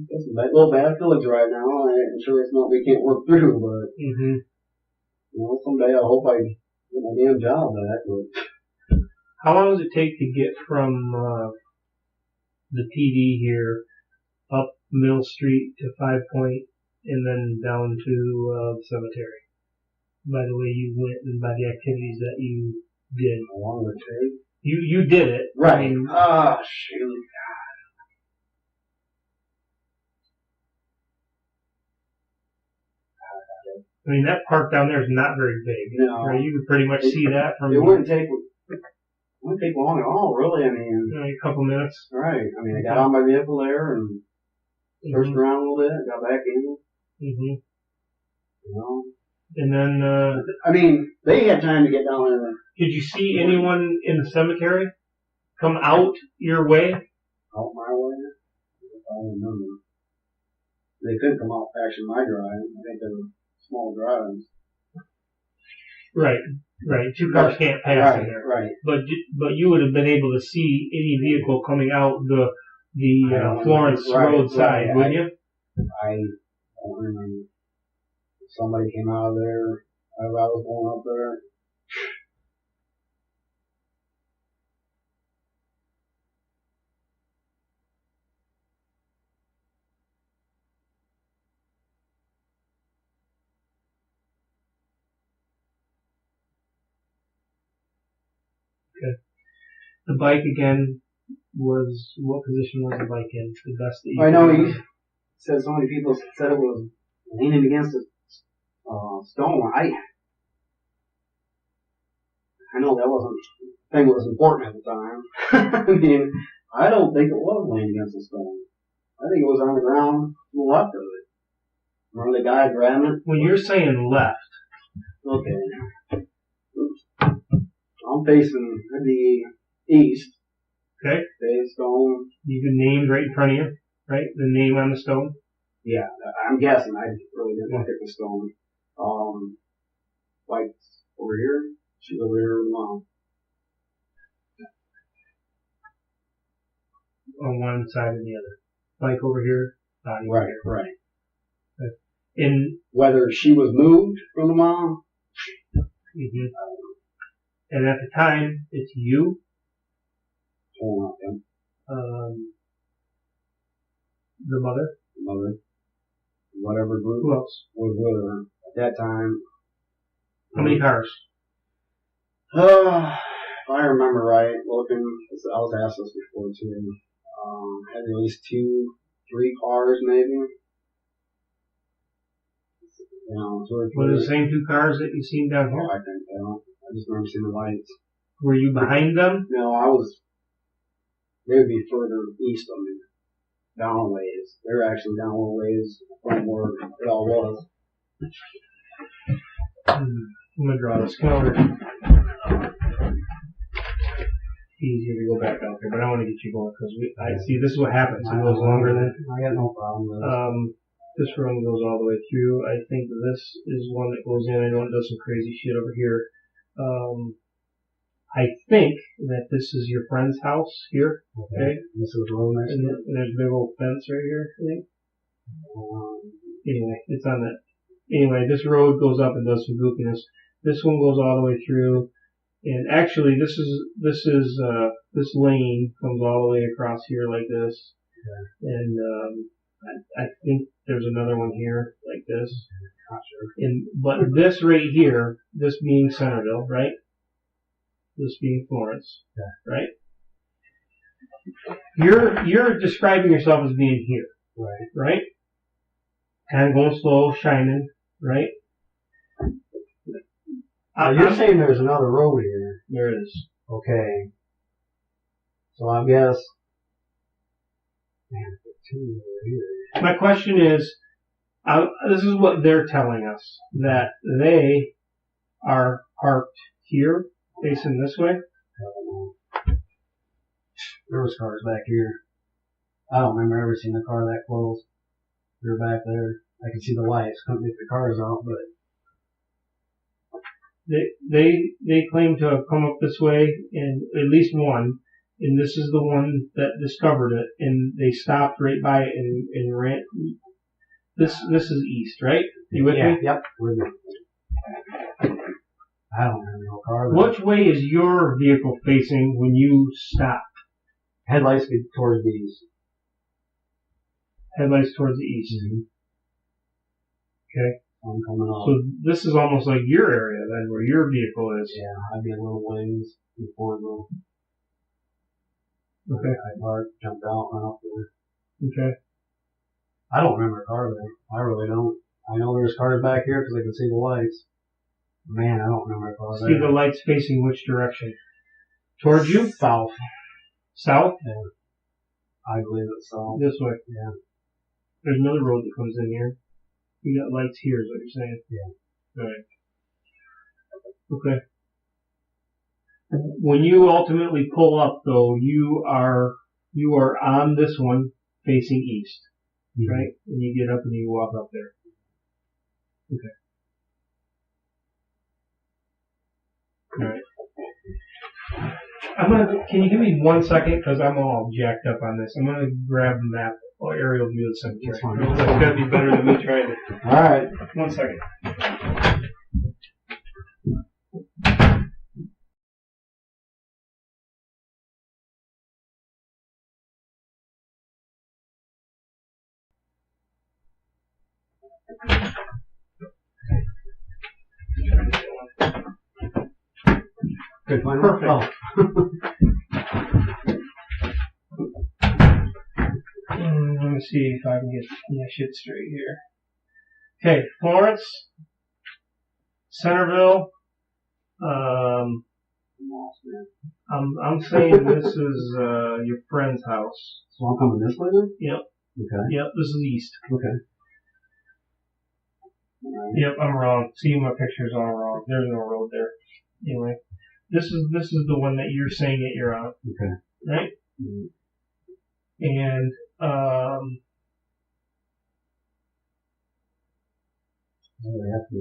got some little bad feelings right now. I'm sure it's not we can't work through, but you know, someday I hope I get my damn job back. But
how long does it take to get from the PD here up Mill Street to 5 Point and then down to the cemetery? By the way you went and by the activities that you did.
how long would it take?
You did it.
Right.
I mean,
Shoot.
I mean, that park down there is not very big.
No.
Right? You could pretty much see that from
It wouldn't take long at all, really. I mean,
a couple minutes.
right. I mean, I got on my vehicle there and searched around a little bit, got back in. You know.
And then,
I mean, they had time to get down there.
did you see anyone in the cemetery come out your way?
Out my way? If I remember. They couldn't come out actually my drive. I think they were small drives.
Right. Two cars can't pass in there.
Right.
But you would have been able to see any vehicle coming out the Florence Road side, wouldn't you?
I don't remember. Somebody came out of there as I was going up there.
The bike again was, what position was the bike in? The best that you
I know
could
he
remember?
said so many people said it was leaning against a stone. I know that wasn't the thing that was important at the time. I mean, I don't think it was leaning against a stone. I think it was on the ground to the left of it. Remember the guy grabbing it?
When you're saying left,
Okay. Oops. I'm facing the east.
okay,
The stone.
you can name right in front of you, right? The name on the stone.
Yeah, I'm guessing. I really didn't look at the stone. Like over here. She's over here with mom.
On one side and the other. Bike over here, body over
Right,
here.
right.
In,
Whether she was moved from the mom.
and at the time, it's you,
Hold on, yeah.
the mother.
Mother. Whatever group
Who else?
was with her at that time.
How many cars?
If I remember right, looking, I was asked this before too. Had at least 2, 3 cars maybe. You know, 2 or 3.
Were it the same 2 cars that you seen down
Oh,
here?
I think so. I just remember seeing the lights.
Were you behind them?
No, they would be further east of me. Down a ways. They're actually down a little ways from where it all was.
I'm gonna draw this calendar. Easier to go back out there, but I want to get you going because I see this is what happens. It goes longer than.
I got no problem with it.
This room goes all the way through. I think this is one that goes in. I know it does some crazy shit over here. I think that this is your friend's house here. Okay.
This is the road next
And
to it.
there's a big old fence right here, I think. Anyway, it's on that. Anyway, this road goes up and does some goofiness. This one goes all the way through. And actually, this lane comes all the way across here like this.
Okay.
And, I think there's another one here like this.
Not sure.
But this right here, this being Centerville, right? This being Florence, right? You're describing yourself as being here, right? Kind of going slow, shining, right?
You're saying there's another road here.
There is.
Okay. So I guess. Man, 2 over here.
My question is, this is what they're telling us, that they are parked here, facing this way.
I don't know. There was cars back here. I don't remember ever seeing a car that close. They're back there. I could see the lights. Couldn't make the cars out, but
They claim to have come up this way, and at least one, and this is the one that discovered it, and they stopped right by it and ran. This is east, right? You with me?
Yep. We're good. I don't have no car there.
Which way is your vehicle facing when you stop?
Headlights be towards the east.
Headlights towards the east.
Mm-hmm.
Okay.
I'm coming up.
So this is almost like your area then, where your vehicle is.
Yeah, I'd be a little ways before the.
Okay.
I parked, jumped out, went up there.
Okay.
I don't remember a car there. I really don't. I know there's cars back here because I can see the lights. Man, I don't remember a car there.
See the lights facing which direction? Towards you?
South.
South?
Yeah. I believe it's south.
This way.
Yeah.
There's another road that comes in here. You got lights here, is what you're saying?
Yeah.
Right. Okay. When you ultimately pull up, though, you are on this one facing east,
Mm-hmm.
right? And you get up and you walk up there. Okay. All right. Can you give me 1 second? Because I'm all jacked up on this. I'm gonna grab the map or aerial view of the cemetery.
That's fine.
That's gotta be better than me trying to.
Alright.
1 second.
Good find.
Perfect.
Oh.
Let me see if I can get my shit straight here. Okay, Florence, Centerville. I'm saying this is your friend's house.
So I'm coming this way then?
Yep.
Okay.
Yep. This is east.
Okay. Right.
Yep. I'm wrong. See, my picture's all wrong. There's no road there. Anyway, this is the one that you're saying that you're on.
Okay.
Right.
Mm-hmm.
And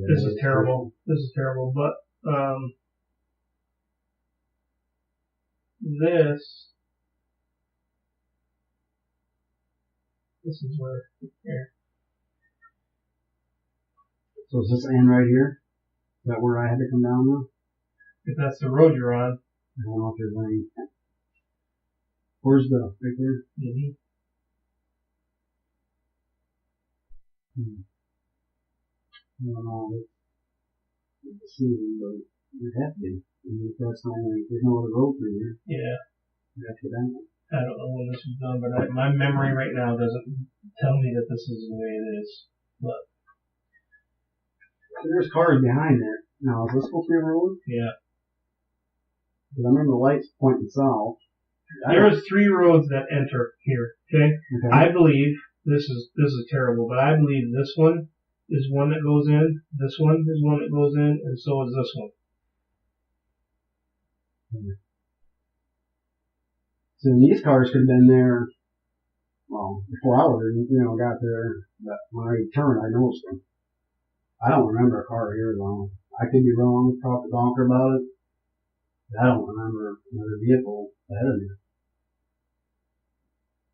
this is terrible. This is terrible. But this is where here.
So is this end right here? Is that where I had to come down now?
If that's the road you're on.
I don't know if there's any. Where's the right there?
Mm-hmm.
I don't know. It's deceiving, but it has to be. I mean, if that's not like, there's no other road through here.
Yeah.
You have to get down.
I don't know when this was done, but my memory right now doesn't tell me that this is the way it is. But
there's cars behind there. Now, is this supposed to be a road?
Yeah.
Because I remember the lights pointing south.
There's 3 roads that enter here. Okay. I believe this is terrible, but I believe this one is one that goes in. This one is one that goes in, and so is this one.
So these cars could have been there, well, before I would got there, but when I returned, I noticed them. I don't remember a car here though. I could be wrong, talk to Donker about it. But I don't remember another vehicle ahead of me.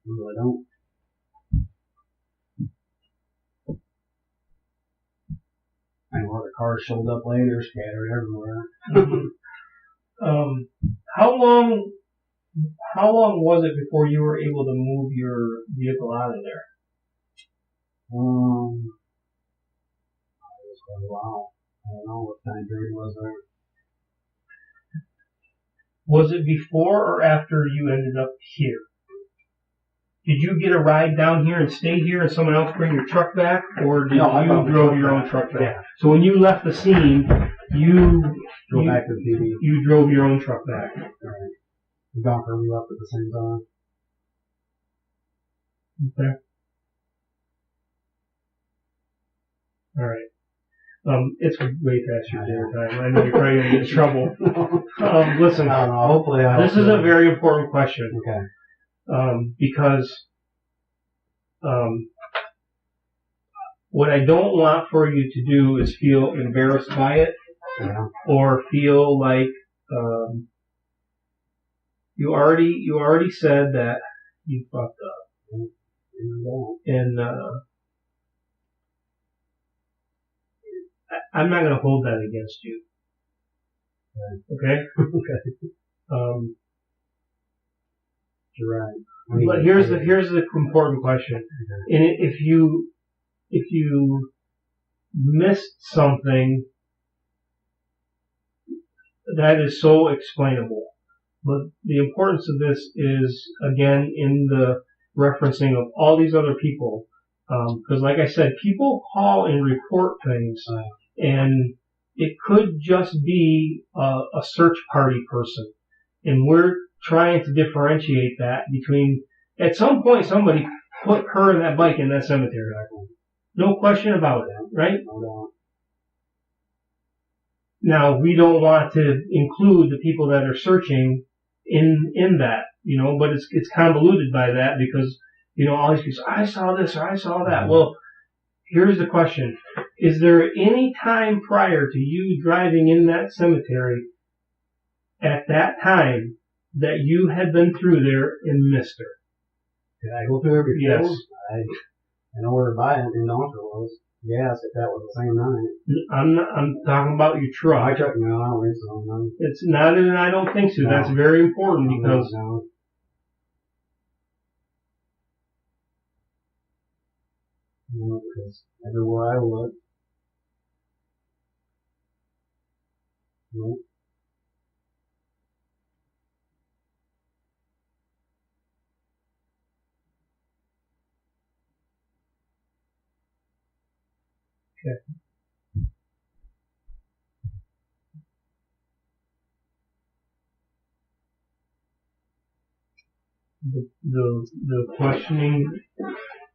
I really don't. I know other cars showed up later, scattered everywhere.
How long was it before you were able to move your vehicle out of there?
It was quite a while. I don't know what time period was there.
Was it before or after you ended up here? Did you get a ride down here and stay here and someone else bring your truck back? Or did you drove your own truck back?
Yeah.
So when you left the scene, you
Drove back to the PD.
You drove your own truck back.
Right. The Donker, we left at the same time.
Okay. Alright. It's way past your dinner time. I know you're probably going to get in trouble. Listen.
I don't know. Hopefully
this is a very important question.
Okay.
Because what I don't want for you to do is feel embarrassed by it or feel like you already said that you fucked up, and I'm not going to hold that against you. Okay? Okay.
You're right.
But here's the important question. And if you missed something that is so explainable, but the importance of this is again in the referencing of all these other people, because like I said, people call and report things, and it could just be a search party person, and we're trying to differentiate that between, at some point somebody put her and that bike in that cemetery. No question about it, right? Now, we don't want to include the people that are searching in that, but it's convoluted by that because, all these people say, I saw this or I saw that. Well, here's the question. Is there any time prior to you driving in that cemetery at that time that you had been through there and missed her?
Did I go through every field?
Yes.
I know where to buy it in Donker was. Yes, if that was the same night.
I'm talking about your truck.
My truck, no, I don't think so. No.
It's not, and I don't think so. No. That's very important because.
No. No, because everywhere I look. No.
Okay. The questioning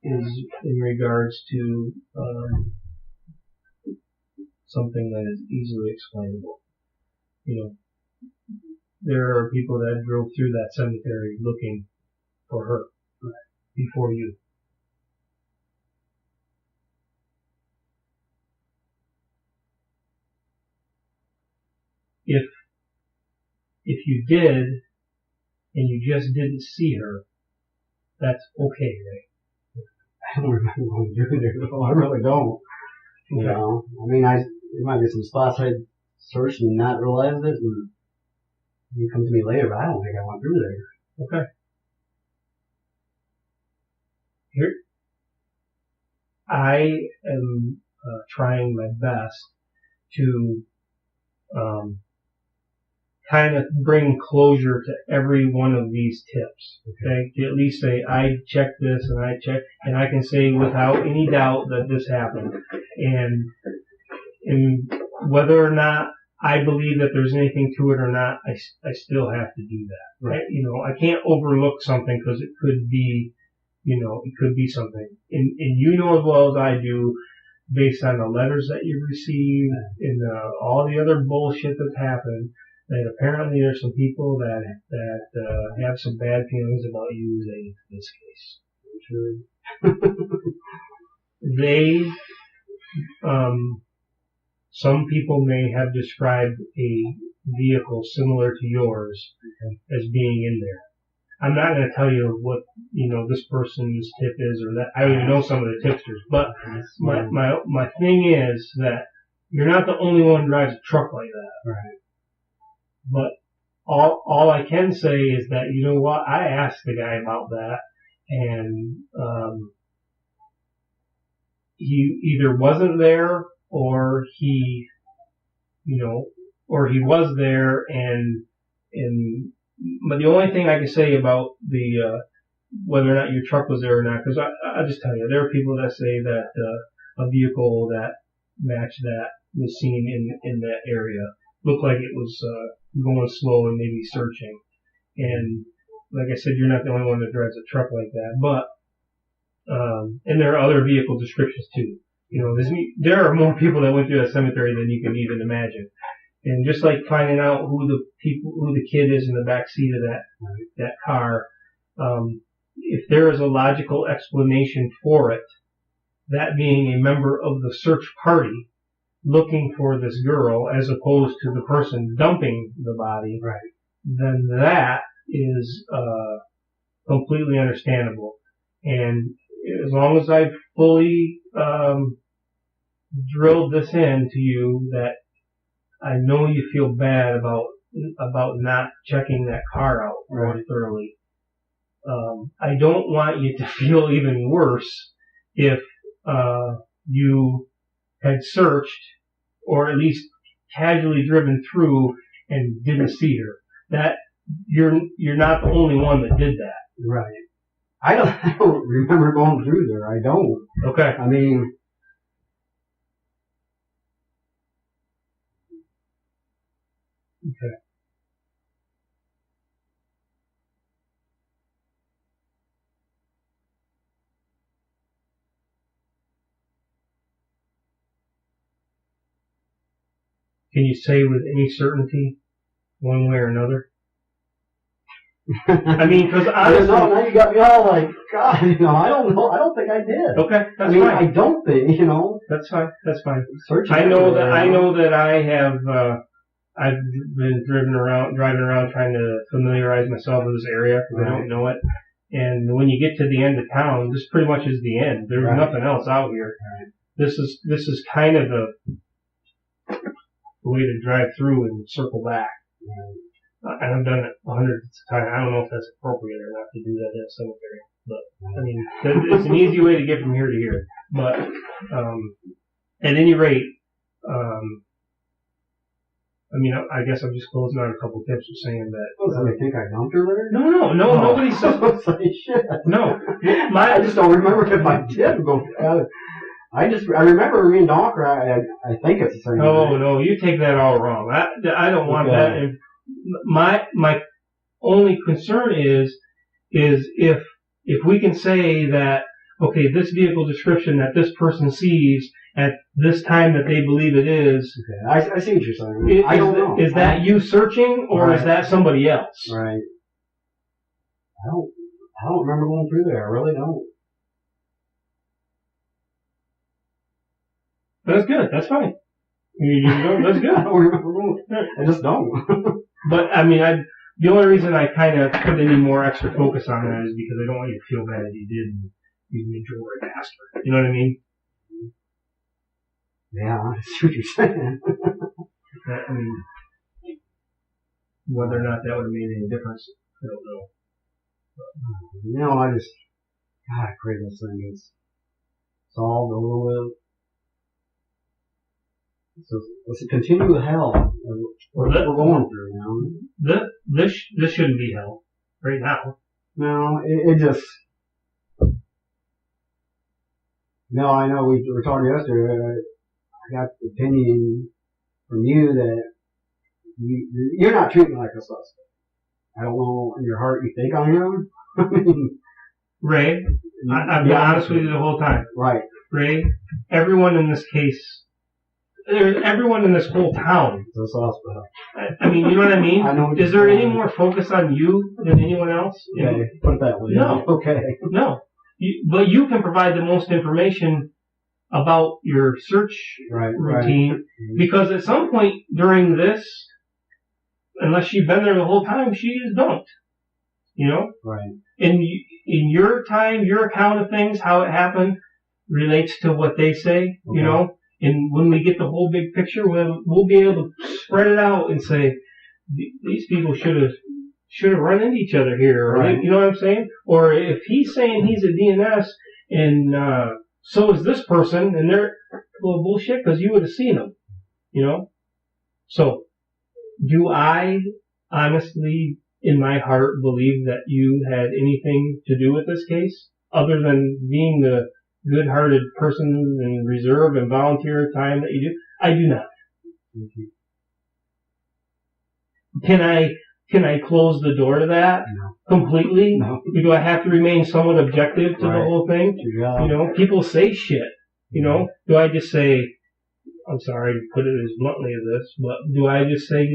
is in regards to something that is easily explainable. There are people that drove through that cemetery looking for her before you. If you did, and you just didn't see her, that's okay, right?
I don't remember going through there, though. I really don't. I mean, there might be some spots I searched and not realized it, and you come to me later, but I don't think I went through there.
Okay. Here, I am trying my best to kind of bring closure to every one of these tips. Okay, to at least say I checked this and I checked, and I can say without any doubt that this happened, and whether or not I believe that there's anything to it or not, I still have to do that. Right? I can't overlook something because it could be, it could be something, and as well as I do, based on the letters that you've received and all the other bullshit that's happened, that apparently there's some people that have some bad feelings about you related to this case. They, some people may have described a vehicle similar to yours as being in there. I'm not going to tell you what, this person's tip is or that. I don't even know some of the tipsters, but my thing is that you're not the only one who drives a truck like that.
Right.
But all I can say is that, I asked the guy about that, and he either wasn't there or he was there, but the only thing I can say about the whether or not your truck was there or not, because I'll just tell you, there are people that say that a vehicle that matched that was seen in that area looked like it was going slow and maybe searching. And like I said, you're not the only one that drives a truck like that. But and there are other vehicle descriptions too. There are more people that went through that cemetery than you can even imagine. And just like finding out who the kid is in the back seat of that car, if there is a logical explanation for it, that being a member of the search party, looking for this girl as opposed to the person dumping the body,
Right.
then that is completely understandable. And as long as I've fully drilled this into you that I know you feel bad about not checking that car out more thoroughly. I don't want you to feel even worse if you had searched or at least casually driven through and didn't see her. That you're not the only one that did that.
Right. I don't remember going through there. I don't.
Okay.
I mean,
okay. Can you say with any certainty, one way or another? I mean, because honestly,
now you got me all like, God, I don't know. I don't think I did.
Okay, that's
fine.
I
don't think,
That's fine. That's fine.
Searching
I know that I have. I've been driving around trying to familiarize myself with this area because I don't know it. And when you get to the end of town, this pretty much is the end. There's nothing else out here.
Right.
This is kind of the way to drive through and circle back. And I've done it hundreds of times. I don't know if that's appropriate or not to do that in a cemetery, but I mean, it's an easy way to get from here to here. But at any rate, I mean, I guess I'm just closing out a couple tips of saying that.
So they think I dumped her there?
No, nobody said.
Shit.
No,
I just don't remember if I did go. I remember me and Donker. I think it's the same.
No, you take that all wrong. I don't want that. And my only concern is if we can say that, okay, this vehicle description that this person sees at this time that they believe it is.
Okay, I see what you're saying. I don't know.
Is that you searching or is that somebody else?
Right. I don't remember going through there. I really don't.
But that's good. That's fine. That's good.
I don't remember going. I just don't.
But I mean, the only reason I kind of put any more extra focus on that is because I don't want you to feel bad if you did and you drove right past her. You know what I mean?
Yeah, I see what you're saying.
I mean, whether or not that would have made any difference, I don't know.
But, I just, God, I pray this thing is solved over with. So let's continue with hell. What we're going through,
This shouldn't be hell right now.
No, it just. No, I know we were talking yesterday. I got the opinion from you that you're not treating me like a suspect. I don't know in your heart you think I am. I mean,
Ray, I've been honest with you the whole time.
Right.
Ray, everyone in this case, everyone in this whole town.
It's a suspect.
I mean, you know what I mean?
I know.
Is there any more focus on you than anyone else?
Okay, put it that way.
No.
Okay.
No. But you can provide the most information about your search routine because at some point during this, unless you've been there the whole time, she is dumped.
Right.
In your time, your account of things, how it happened relates to what they say.
Okay.
And when we get the whole big picture, we'll be able to spread it out and say these people should have run into each other here. Right. You know what I'm saying? Or if he's saying he's a DNS and so is this person, and they're full of bullshit because you would have seen them. So do I honestly, in my heart, believe that you had anything to do with this case other than being the good-hearted person and reserve and volunteer time that you do? I do not.
Mm-hmm.
Can I close the door to that completely?
No.
Do I have to remain somewhat objective to the whole thing?
Yeah.
People say shit. Do I just say, I'm sorry to put it as bluntly as this, but do I just say,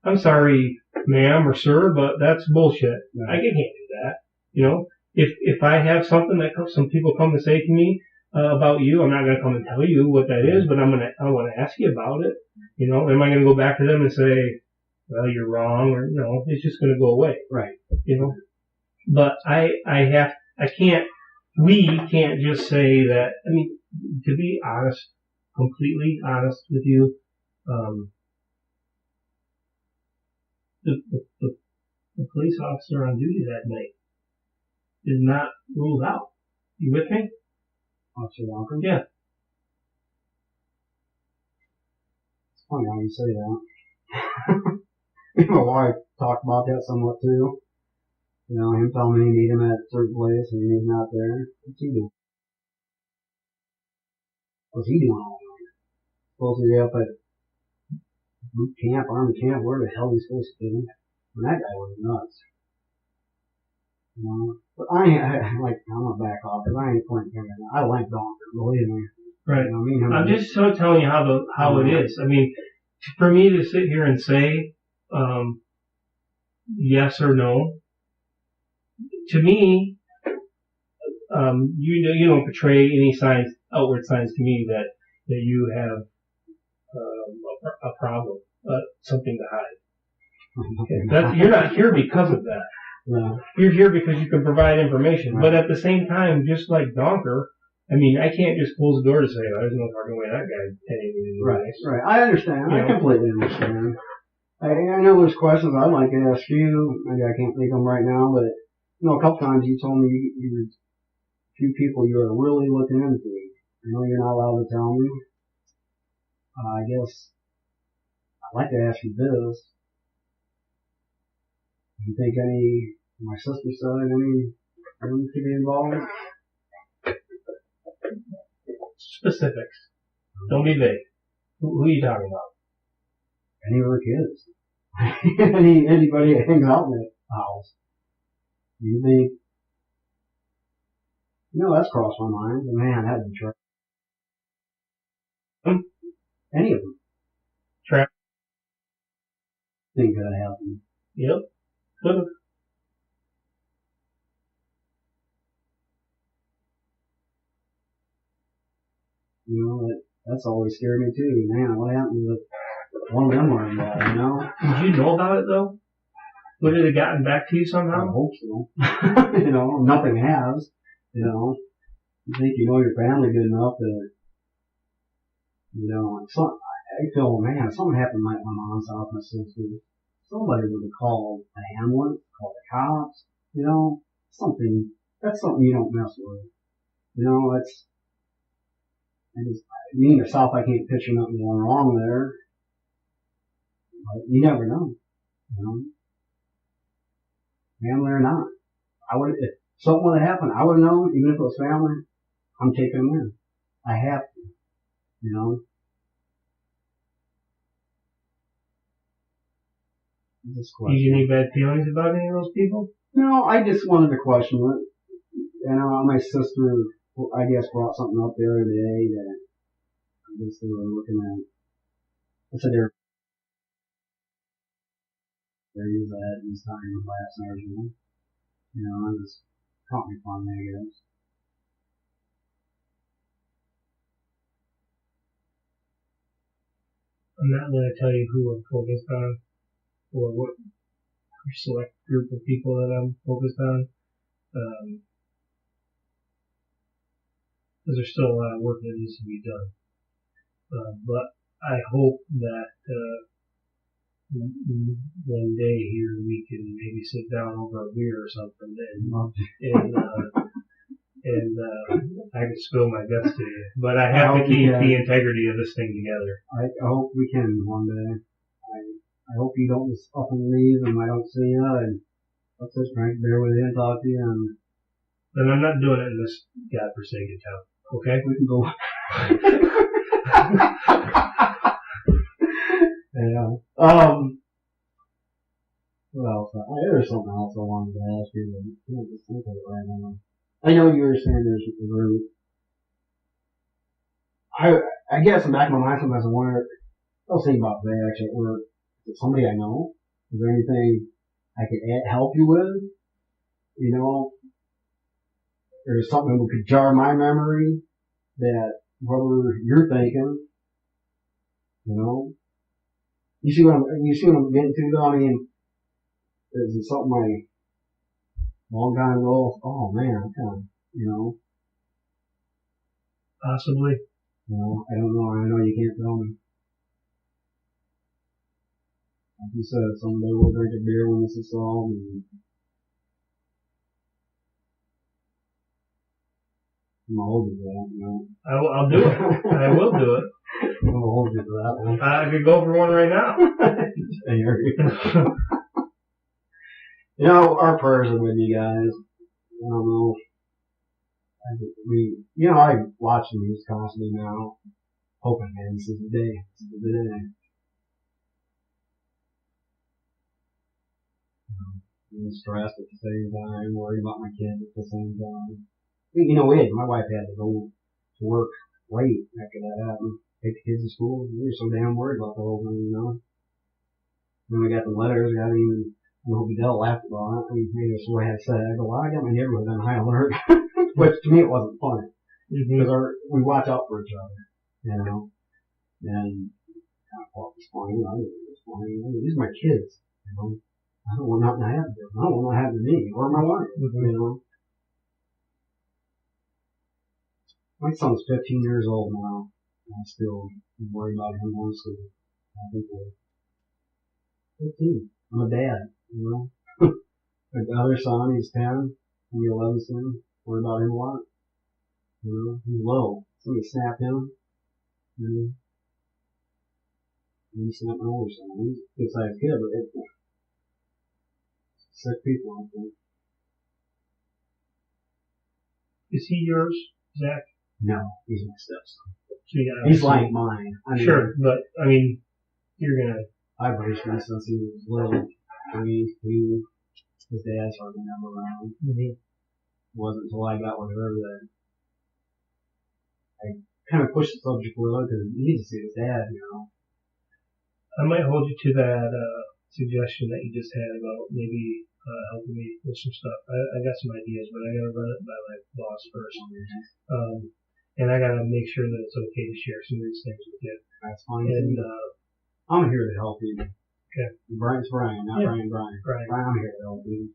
I'm sorry, ma'am or sir, but that's bullshit.
No.
I can't do that. If I have something that some people come to say to me about you. I'm not going to come and tell you what that is, but I want to ask you about it. You know, am I going to go back to them and say, well, you're wrong, or no, it's just going to go away.
Right.
You know, but we can't just say that. I mean, to be honest, completely honest with you, the police officer on duty that night is not ruled out. You with me?
Officer Walker?
Yeah.
It's funny how you say that. Me and my wife talked about that somewhat too. You know, him telling me to meet him at a certain place and he's not there. What's he doing? What's he doing all night? Supposed to be up at boot camp, army camp, where the hell he's supposed to be? And that guy was nuts. You know? But I'm gonna back off because I ain't pointing him. I like Donker, believe me.
Right.
You know, me and him
I'm just telling you how it is. I mean, for me to sit here and say, yes or no, to me, you don't portray any outward signs to me that you have a problem, something to hide. You're not here because of that.
No.
You're here because you can provide information. Right. But at the same time, just like Donker, I mean, I can't just close the door to say, oh, there's no fucking way that guy anything.
Right. Right. I understand. I completely understand. I know there's questions I'd like to ask you. Maybe I can't think of them right now, but you know, a couple times you told me you were a few people you were really looking into. I know you're not allowed to tell me. I guess I'd like to ask you this. Do you think my sister's side, any could be involved?
Specifics. Don't be vague. Who are you talking about?
Any of her kids. Anybody that hangs out in that house. Do you think? You know, that's crossed my mind. Man, that'd be true. Any of them.
Trap.
Think that happened.
Yep. Could have.
You know, that's always scared me too. Man, what happened with one of them were involved, you know?
Did you know about it though? Would it have gotten back to you somehow?
I hope so. You know, nothing has. You know, you think you know your family good enough to, you know, I feel, man, if something happened at my mom's house, my sister, somebody would have called the ambulance, called the cops, you know, that's something you don't mess with. You know, me myself, I can't picture nothing going wrong there. But you never know, you know. Family or not. If something would have happened, I would have known, even if it was family, I'm taking them in. I have to, you know.
Did you any bad feelings about any of those people?
No, I just wanted to question it. You know, my sister, I guess, brought something up the other day that I guess they were looking at. I said they use that in time of last surgery. You know, I just caught me fun, I guess.
I'm not going to tell you who I'm focused on or what select group of people that I'm focused on. Because there's still a lot of work that needs to be done. But I hope that one day here we can maybe sit down over a beer or something and I can spill my guts to you. But I have to keep the integrity of this thing together.
I hope we can one day. I hope you don't just up and leave and I don't see you and let's just drink beer with you and talk to you and
then I'm not doing it in this godforsaken town. Okay?
We can go. Yeah. What else? There's something else I wanted to ask you, but I can't just think of it right now. I know you were saying there's a group. I guess in the back of my mind sometimes I wonder, I was thinking about today actually at work, is it somebody I know? Is there anything I could help you with? You know? Or something that could jar my memory?
that whatever you're thinking, you know, you see what I'm getting to though? I mean, is it something like a long time ago? Oh man, I'm kind of, you know,
Possibly.
you know, I don't know. I know you can't tell me. Like you said, someday we'll drink a beer when this is solved. And I'm gonna hold you to that, you know.
I'll do it. I will do it.
I'm gonna hold you to that one.
I could go for one right now.
You know, our prayers are with you guys. I don't know. I watch the news constantly now, hoping, man, this is the day. This is the day. I'm stressed at the same time, worried about my kids at the same time. You know, my wife had to go to work late after that happened. Take the kids to school. We were so damn worried about the whole thing, you know. Then we got the letters, Dell laughed about it. I mean, maybe that's what I had said. I go, well, I got my neighborhood on high alert. Which to me it wasn't funny. Because we watch out for each other, you know. And I thought it was funny. I didn't think it was funny. I mean, these are my kids, you know. I don't want nothing to happen to them. I don't want nothing to happen to me or my wife, you know. My son's 15 years old now. I still worry about him going to school. I think we're 15. I'm a dad, you know. My other son, he's 10. I'm 11 soon. Worry about him a lot. You know, he's low. Somebody snap him. You know. And he snapped my older son. He's a good sized kid, but it's sick people out there.
Is he yours, Zach?
No, he's my stepson.
So
he's like mine. I mean,
sure, but I mean, you're gonna.
I've raised him since he was little. 3, 2. His dad's hardly never around. It wasn't until I got with her that I kind of pushed the subject with her because he needs to see his dad, you know.
I might hold you to that suggestion that you just had about maybe helping me with some stuff. I got some ideas, but I gotta run it by my boss first. And I gotta make sure that it's okay to share some of these things with you.
That's fine.
And
I'm here to help you.
Okay.
Brian, not Brian.
Brian.
I'm here to help you.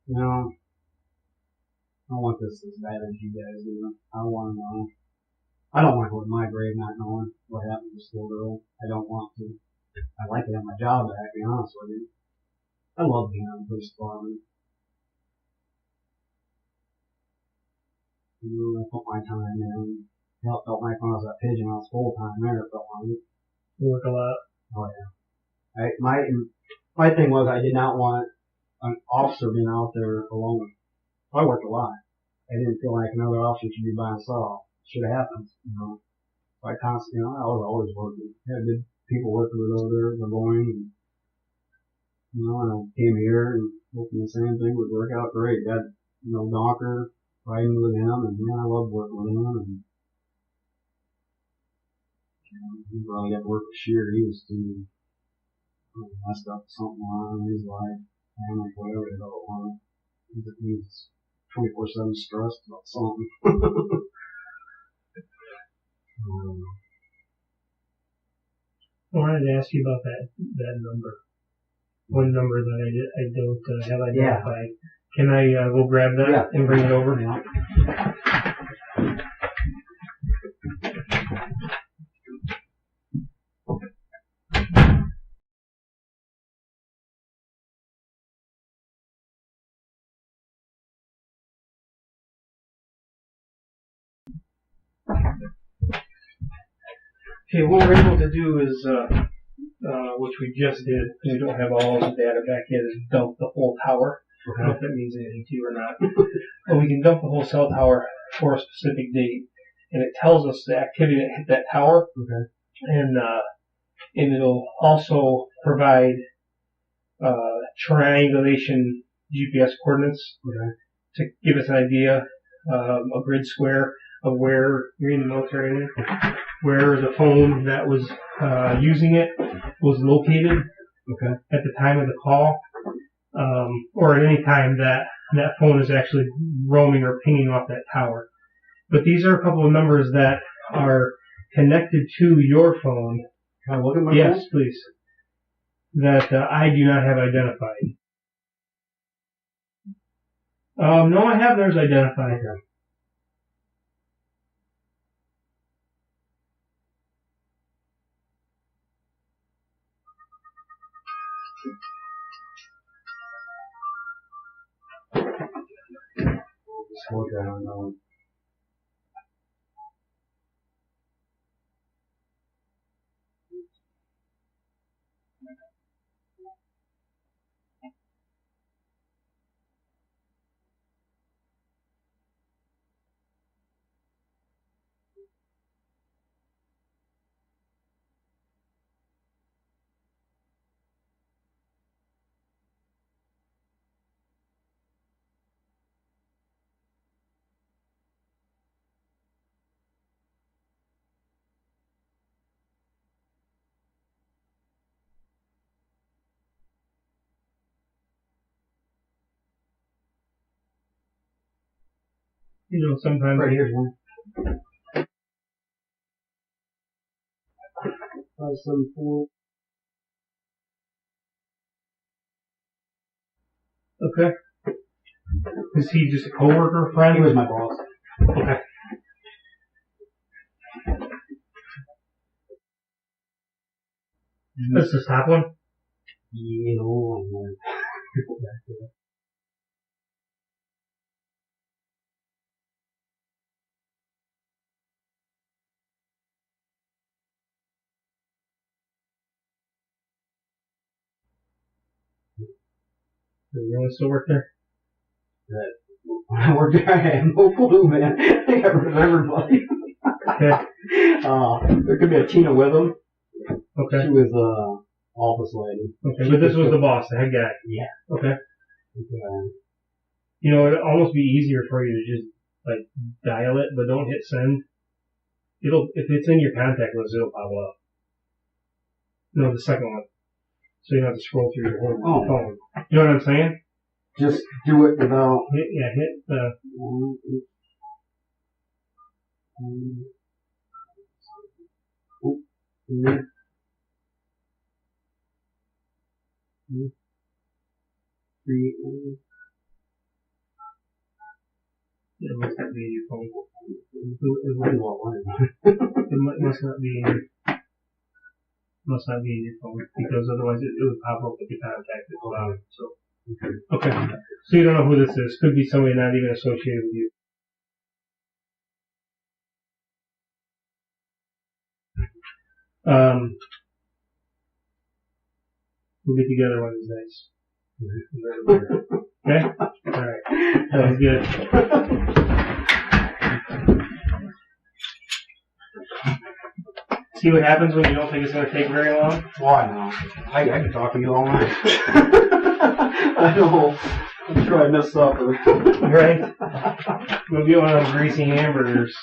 You know, I don't want this as bad as you guys do. I want to know. I don't want to go to my grave not knowing what happened to this little girl. I don't want to. I'd like to have my job back, to be honest with you. I love being on the police department. You know, I put my time in. Felt like when I was at Pigeon, I was full time there. It felt like it.
You work a lot.
Oh yeah. My thing was I did not want an officer being out there alone. I worked a lot. I didn't feel like another officer should be by himself. It should have happened, you know. So I constantly, I was always working. I had good people working with over there, the boys, and and I came here and hoping the same thing would work out great. Got Donker riding with him, and I loved working with him. And he probably got to work with Shear. He was too messed up with something on in his life, family, whatever the hell it was. He was 24/7 stressed about something.
I wanted to ask you about that number. One number that I don't have identified. Yeah. Can I go grab that and bring it over?
Yeah.
Okay, what we're able to do is, which we just did, because we don't have all of the data back yet, is dump the whole tower. I don't know if that means anything to you or not. But we can dump the whole cell tower for a specific date, and it tells us the activity that hit that tower.
Okay.
And it'll also provide triangulation GPS coordinates to give us an idea, a grid square of where you're in the military, where the phone that was using it was located at the time of the call, or at any time that phone is actually roaming or pinging off that tower. But these are a couple of numbers that are connected to your phone.
Can I look at my
Yes,
phone?
please. That I do not have identified. No, I have theirs identified.
Okay. Just look at it.
You know, sometimes.
Right here's one. 574.
Okay. Is he just a coworker, friend?
He was my boss.
Okay. That's the top one?
You know,
Does anyone still work there?
when I worked there, I had no clue, man. I think I remembered everybody.
Okay.
There could be a Tina with him.
Okay.
She was office lady.
Okay, but this was the boss, the head guy.
Yeah.
Okay.
Okay.
You know, it'd almost be easier for you to just, like, dial it, but don't hit send. If it's in your contact list, it'll pop up. No, the second one. So you don't have to scroll through your whole phone. You know what I'm saying?
Just do it without.
Hit the. It must not be in your phone. It must not be in your. Must not be in your phone because otherwise it would pop up with the contact as well. So. Okay. So you don't know who this is. Could be somebody not even associated with you. We'll get together one of these days. Okay? Alright. Sounds good. See what happens when you don't think it's going to take very long?
Why not? I can talk to you all night. I know. I'm sure I missed supper.
Right? We'll get one of those greasy hamburgers.